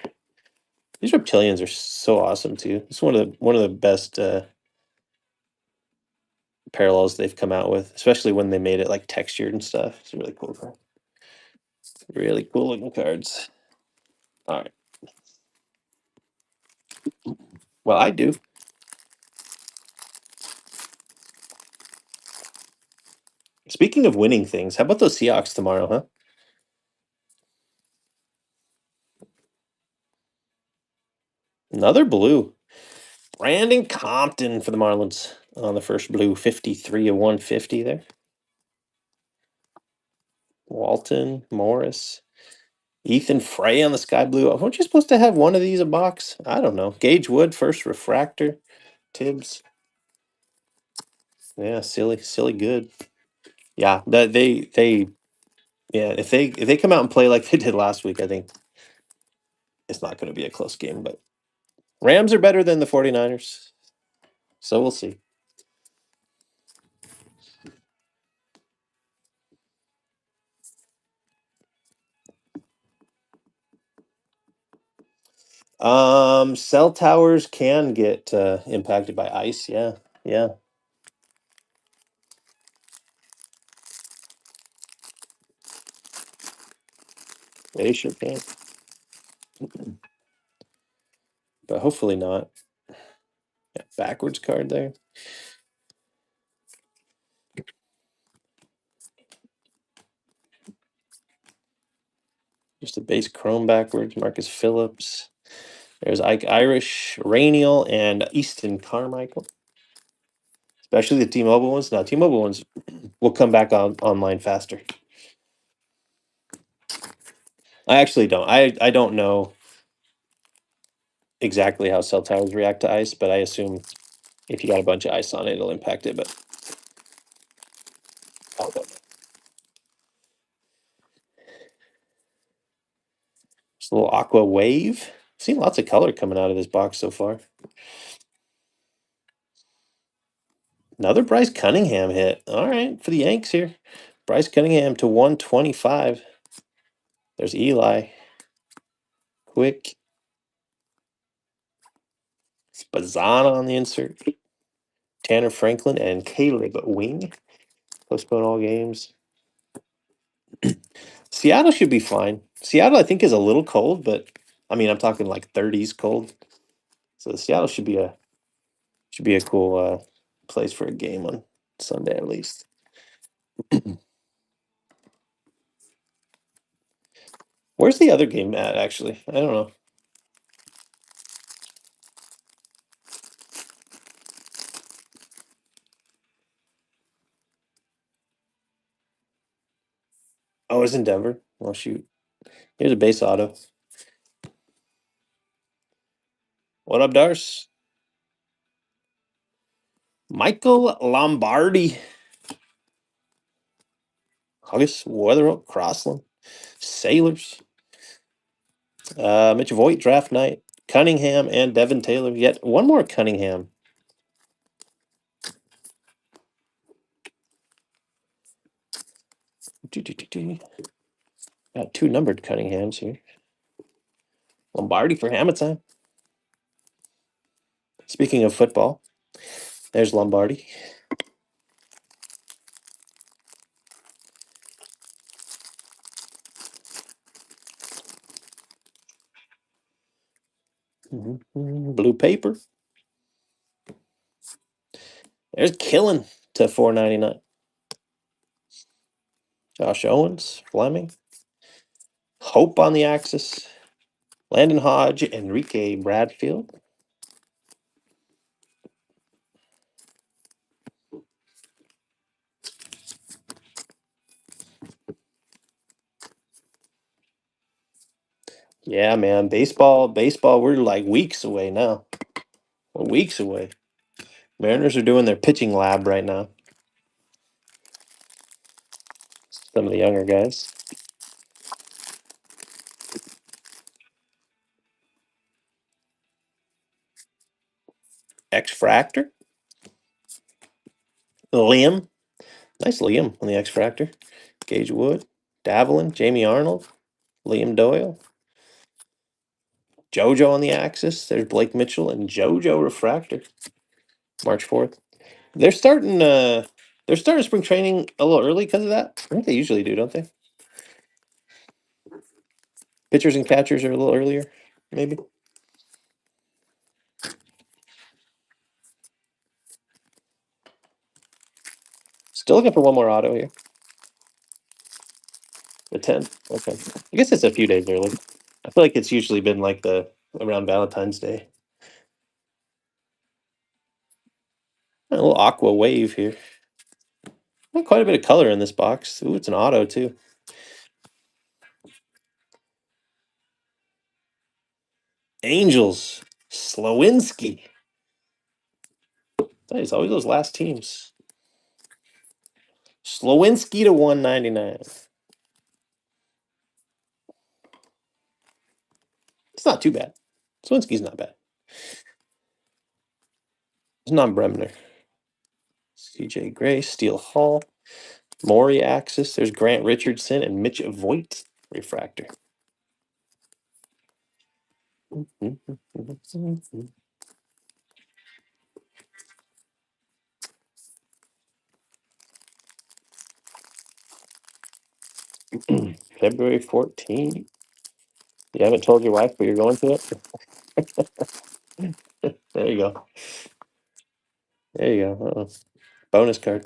Speaker 1: These reptilians are so awesome too. It's one of the best parallels they've come out with, especially when they made it like textured and stuff. It's a really cool card. Really cool looking cards. All right. Well, I do. Speaking of winning things, how about those Seahawks tomorrow, huh? Another blue. Brandon Compton for the Marlins on the first blue, 53 of 150 there. Walton, Morris, Ethan Frey on the sky blue. Weren't you supposed to have one of these a box? I don't know. Gage Wood, first refractor. Tibbs. Yeah, silly good. Yeah, that they yeah, if they come out and play like they did last week, I think it's not going to be a close game, but Rams are better than the 49ers. So we'll see. Cell towers can get impacted by ice. Yeah, yeah. They sure can, but hopefully not. Yeah, backwards card there. Just a base chrome backwards. Marcus Phillips. There's Ike Irish, Rainiel, and Easton Carmichael. Especially the T-Mobile ones. Now, T-Mobile ones will come back online faster. I actually don't. I don't know exactly how cell towers react to ice, but I assume if you got a bunch of ice on it, it'll impact it. But I don't know. Just a little aqua wave. Seen lots of color coming out of this box so far. Another Bryce Cunningham hit. All right, for the Yanks here. Bryce Cunningham to 125. There's Eli. Quick. Spazana on the insert. Tanner Franklin and Caleb Wing. Postpone all games. Seattle should be fine. Seattle, I think, is a little cold, but I mean, I'm talking like 30s cold. So Seattle should be a cool place for a game on Sunday at least. Where's the other game at? Actually, I don't know. Oh, it's in Denver. Oh shoot! Here's a base auto. What up, Darce? Michael Lombardi. August Weatherall, Crossland, Sailors, Mitch Voigt, draft night, Cunningham, and Devin Taylor. Yet one more Cunningham. Got two numbered Cunninghams here. Lombardi for Hamilton. Speaking of football, there's Lombardi. Blue paper. There's Killen to 499. Josh Owens, Fleming. Hope on the axis. Landon Hodge, Enrique Bradfield. Yeah, man. Baseball, we're like weeks away now. We're weeks away. Mariners are doing their pitching lab right now. Some of the younger guys. X Fractor. Liam. Nice Liam on the X Fractor. Gage Wood. Davelin. Jamie Arnold. Liam Doyle. JoJo on the axis. There's Blake Mitchell and JoJo Refractor. March 4th. They're starting spring training a little early because of that. I think they usually do, don't they? Pitchers and catchers are a little earlier, maybe. Still looking for one more auto here. The 10th. Okay. I guess it's a few days early. I feel like it's usually been like the around Valentine's Day. A little aqua wave here. Not quite a bit of color in this box. Ooh, it's an auto too. Angels. Slowinski. It's always those last teams. Slowinski to 199. It's not too bad. Slowinski's not bad. It's not Bremner. CJ Gray, Steele Hall, Maury Axis. There's Grant Richardson and Mitch Voigt refractor. February 14th. You haven't told your wife, but you're going to it? There you go. There you go. Bonus card.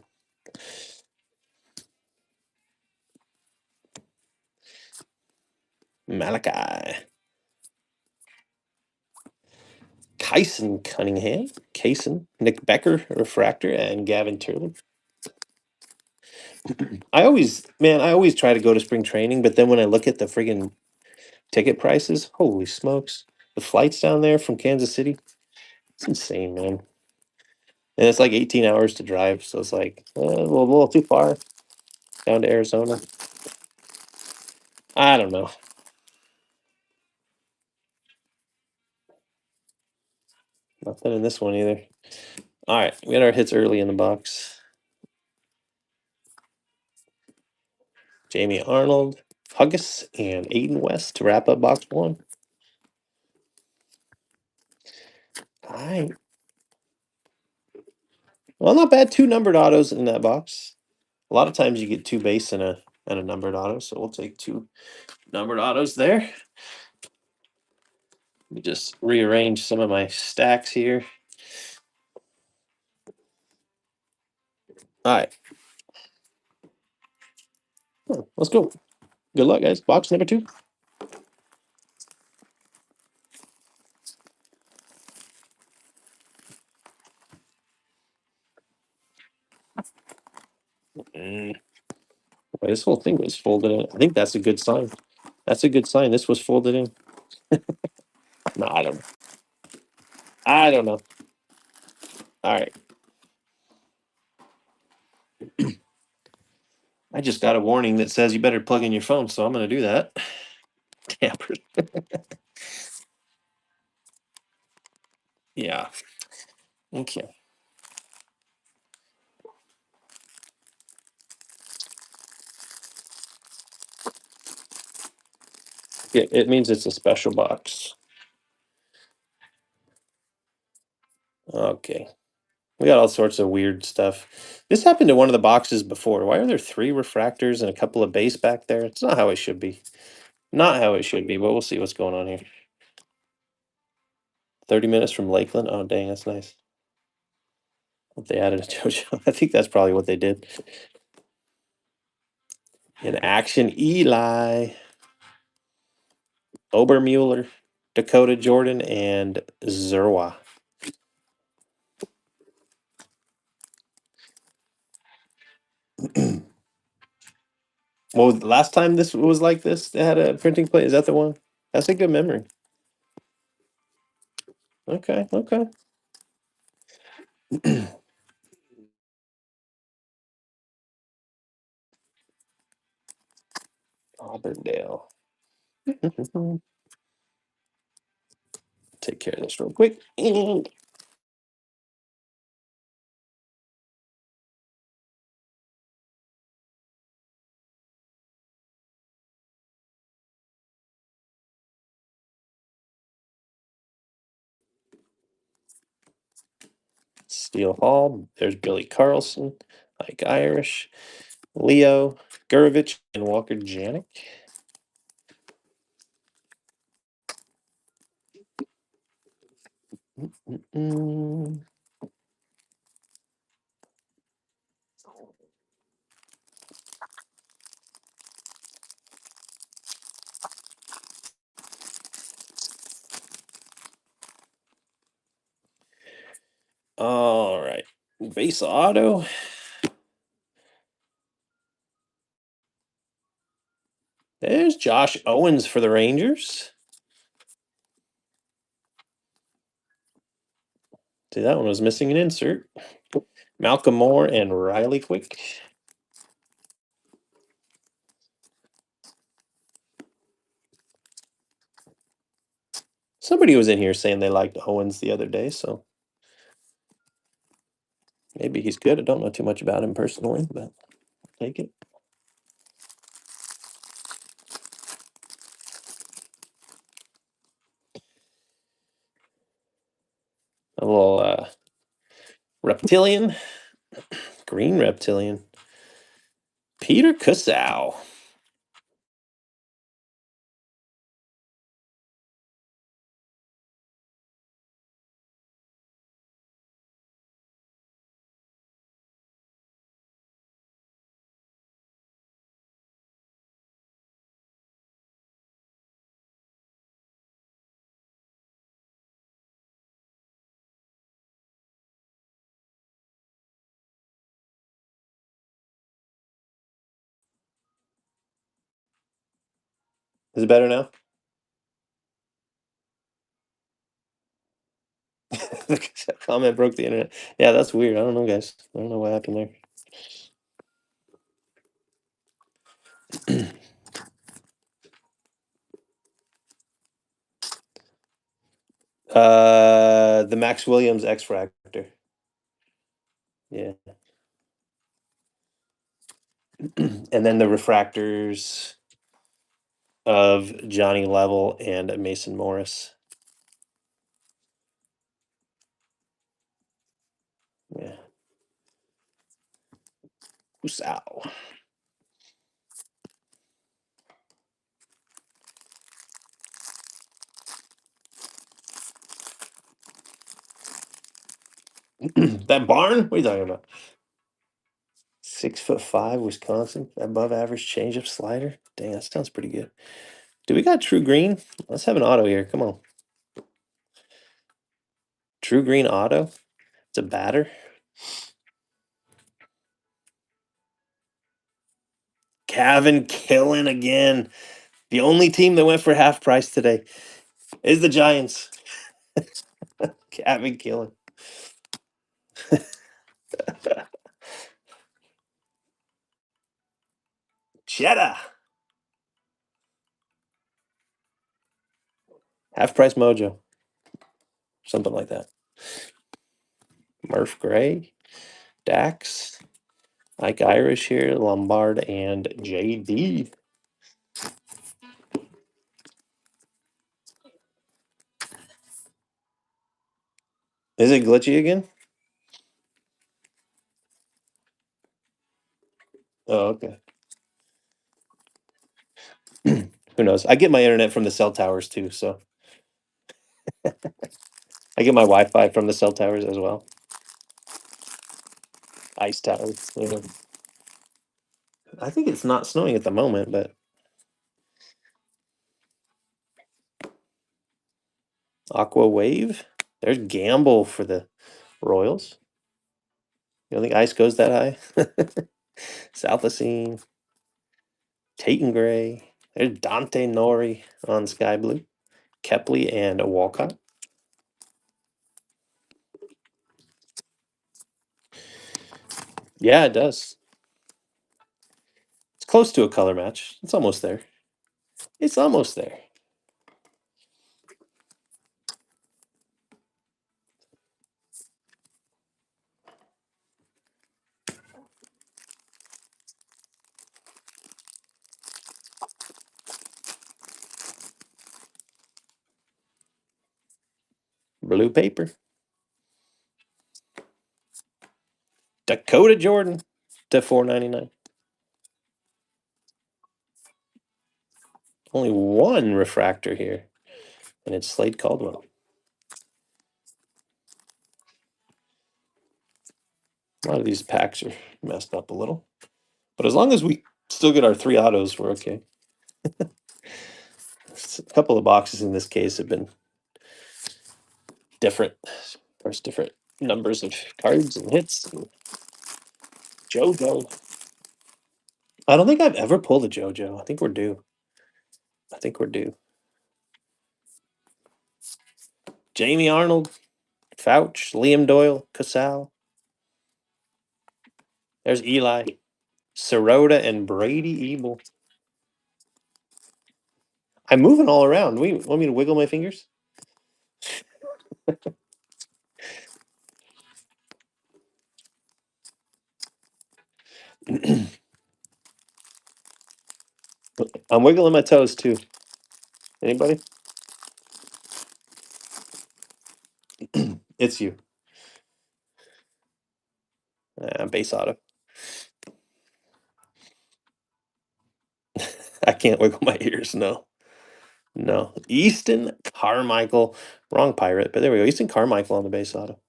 Speaker 1: Malachi. Kyson Cunningham. Kaysen. Nick Becker, Refractor, and Gavin Turley. I always try to go to spring training, but then when I look at the friggin' ticket prices, holy smokes. The flights down there from Kansas City, it's insane, man. And it's like 18 hours to drive, so it's like a little too far down to Arizona. I don't know. Nothing in this one either. All right, we got our hits early in the box. Jamie Arnold, Huggis, and Aiden West to wrap up box one. All right. Well, not bad. 2 numbered autos in that box. A lot of times you get 2 base and a numbered auto, so we'll take 2 numbered autos there. Let me just rearrange some of my stacks here. All right. Let's go. Good luck, guys. Box number 2. Wait, this whole thing was folded in. I think that's a good sign. That's a good sign. This was folded in. No, I don't know. I don't know. All right. I just got a warning that says you better plug in your phone, so I'm going to do that. Tampered. Yeah. Okay. It means it's a special box. Okay. We got all sorts of weird stuff. This happened to one of the boxes before. Why are there 3 refractors and a couple of base back there? It's not how it should be. Not how it should be, but we'll see what's going on here. 30 minutes from Lakeland. Oh, dang, that's nice. Hope they added a JoJo. I think that's probably what they did. In action, Eli, Obermueller, Dakota Jordan, and Zerwa. Well, last time this was like this, they had a printing plate. Is that the one? That's a good memory. Okay, okay. Auburndale. Take care of this real quick. Steele Hall. There's Billy Carlson, Mike Irish, Leo Gurovich, and Walker Janik. All right. Base auto. There's Josh Owens for the Rangers. See, that one was missing an insert. Malcolm Moore and Riley Quick. Somebody was in here saying they liked Owens the other day, so maybe he's good. I don't know too much about him personally, but I'll take it. Reptilian. Green Reptilian. Peter Kusow. Is it better now? The comment broke the internet. Yeah, that's weird. I don't know, guys. I don't know what happened there. The Max Williams X Fractor. Yeah. And then the refractors of Johnny Level and Mason Morris. Yeah. Kusow. That barn? What are you talking about? 6'5", Wisconsin, above average changeup slider. Dang, that sounds pretty good. Do we got True Green? Let's have an auto here. Come on. True Green auto. It's a batter. Kevin killing again. The only team that went for half price today is the Giants. Kevin killing. Cheddar. Half price mojo. Something like that. Murph Gray. Dax. Ike Irish here. Lombard and JD. Is it glitchy again? Oh, okay. Who knows? I get my internet from the cell towers too, so I get my Wi-Fi from the cell towers as well. Ice towers. Yeah. I think it's not snowing at the moment, but Aqua Wave. There's Gamble for the Royals. You don't think ice goes that high? Southacene. Tate Gray. There's Dante Nori on Sky Blue. Kepley and Walcott. Yeah, it does. It's close to a color match. It's almost there. It's almost there. Blue paper. Dakota Jordan to $4.99. Only one refractor here, and it's Slade Caldwell. A lot of these packs are messed up a little, but as long as we still get our 3 autos, we're okay. A couple of boxes in this case have been different. There's different numbers of cards and hits. And JoJo. I don't think I've ever pulled a JoJo. I think we're due. I think we're due. Jamie Arnold, Fouch, Liam Doyle, Casal. There's Eli, Sirota, and Brady Ebel. I'm moving all around. Want me to wiggle my fingers? I'm wiggling my toes too. Anybody? It's you. base auto. I can't wiggle my ears. No, no. Easton Carmichael, wrong pirate, but there we go. Easton Carmichael on the base auto.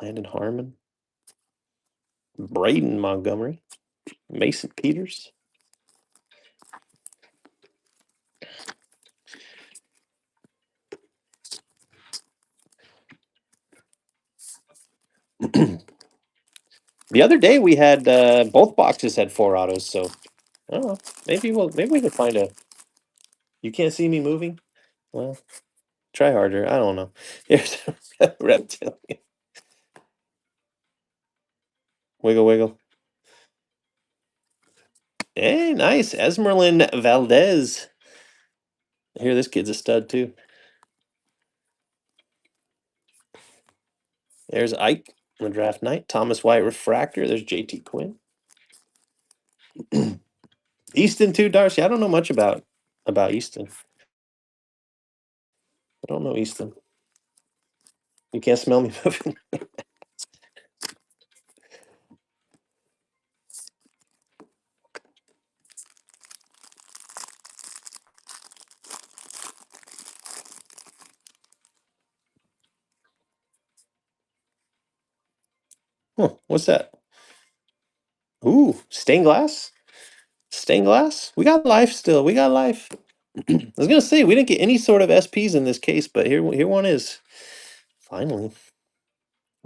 Speaker 1: Landon Harmon, Braden Montgomery, Mason Peters. The other day we had both boxes had 4 autos, so I don't know. Maybe we can find a. You can't see me moving. Well, try harder. I don't know. Here's a reptilian. Wiggle, wiggle. Hey, nice. Esmeralyn Valdez. I hear this kid's a stud too. There's Ike on the draft night. Thomas White refractor. There's JT Quinn. Easton too, Darcy. I don't know much about Easton. I don't know Easton. You can't smell me moving. Huh, what's that? Ooh, stained glass. Stained glass. We got life still. We got life. I was gonna say we didn't get any sort of SPs in this case, but here one is. Finally.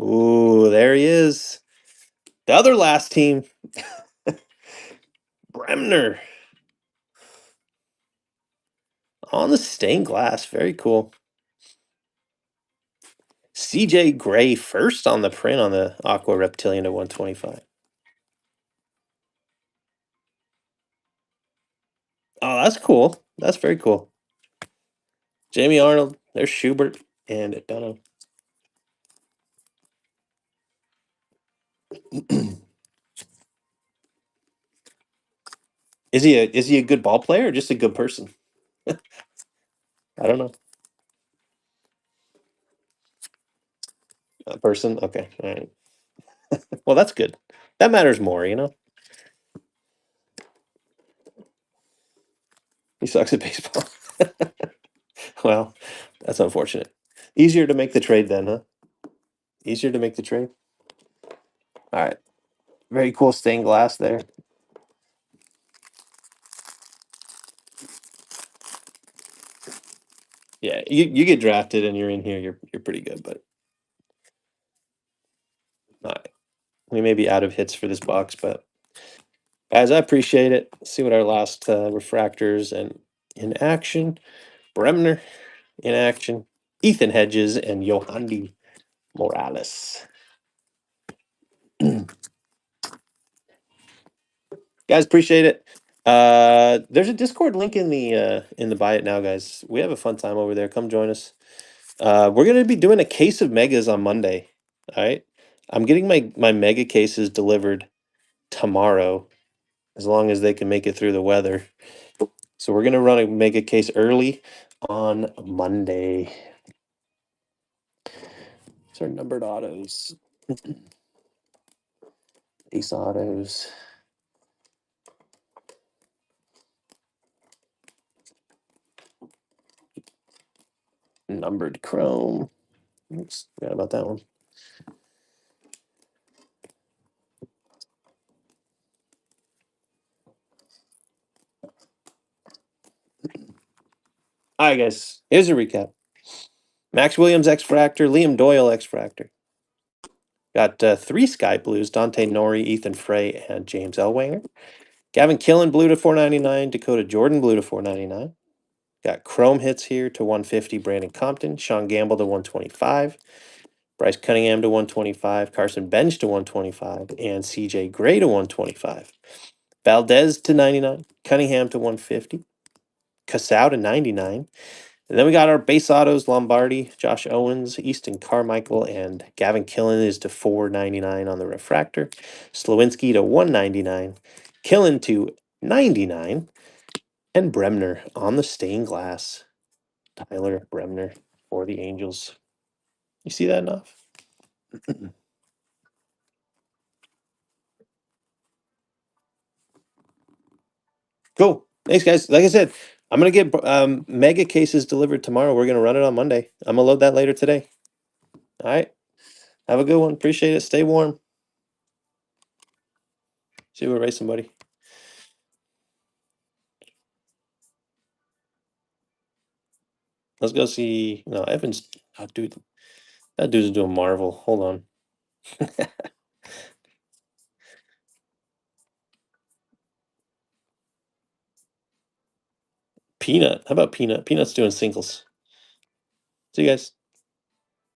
Speaker 1: Ooh, there he is. The other last team. Bremner on the stained glass. Very cool. CJ Gray first on the print on the Aqua Reptilian to 125. Oh, that's cool. That's very cool. Jamie Arnold. There's Schubert and Dunham. Is he a good ball player or just a good person? I don't know. A person? Okay. All right. Well, that's good. That matters more, you know? He sucks at baseball. Well, that's unfortunate. Easier to make the trade then, huh? Easier to make the trade. All right. Very cool stained glass there. Yeah, you get drafted and you're in here, you're pretty good, but all right. We may be out of hits for this box, but guys, I appreciate it. Let's see what our last refractors and in action. Bremner in action. Ethan Hedges and Yohandi Morales. Guys, appreciate it. There's a Discord link in the buy it now, guys. We have a fun time over there. Come join us. We're gonna be doing a case of megas on Monday. All right. I'm getting my mega cases delivered tomorrow, as long as they can make it through the weather. So we're gonna run a mega case early on Monday. These are numbered autos. Ace autos. Numbered chrome. Oops, forgot about that one. All right, guys. Here's a recap. Max Williams X Fractor, Liam Doyle X Fractor. Got 3 Sky Blues: Dante Nori, Ethan Frey, and James Elwanger. Gavin Killen blue to 499. Dakota Jordan blue to 499. Got Chrome hits here to 150. Brandon Compton, Sean Gamble to 125. Bryce Cunningham to 125. Carson Bench to 125. And CJ Gray to 125. Valdez to 99. Cunningham to 150. Casau to 99. And then we got our base autos: Lombardi, Josh Owens, Easton Carmichael, and Gavin Killen is to 499 on the refractor. Slowinski to 199. Killen to 99. And Bremner on the stained glass. Tyler Bremner for the Angels. You see that enough? Cool. Thanks, guys. Like I said, I'm gonna get mega cases delivered tomorrow. We're gonna run it on Monday. I'm gonna load that later today. All right. Have a good one. Appreciate it. Stay warm. See you racing, buddy. Let's go see. No, Evans. Oh, dude, that dude's doing Marvel. Hold on. Peanut. How about Peanut? Peanut's doing singles. See you guys.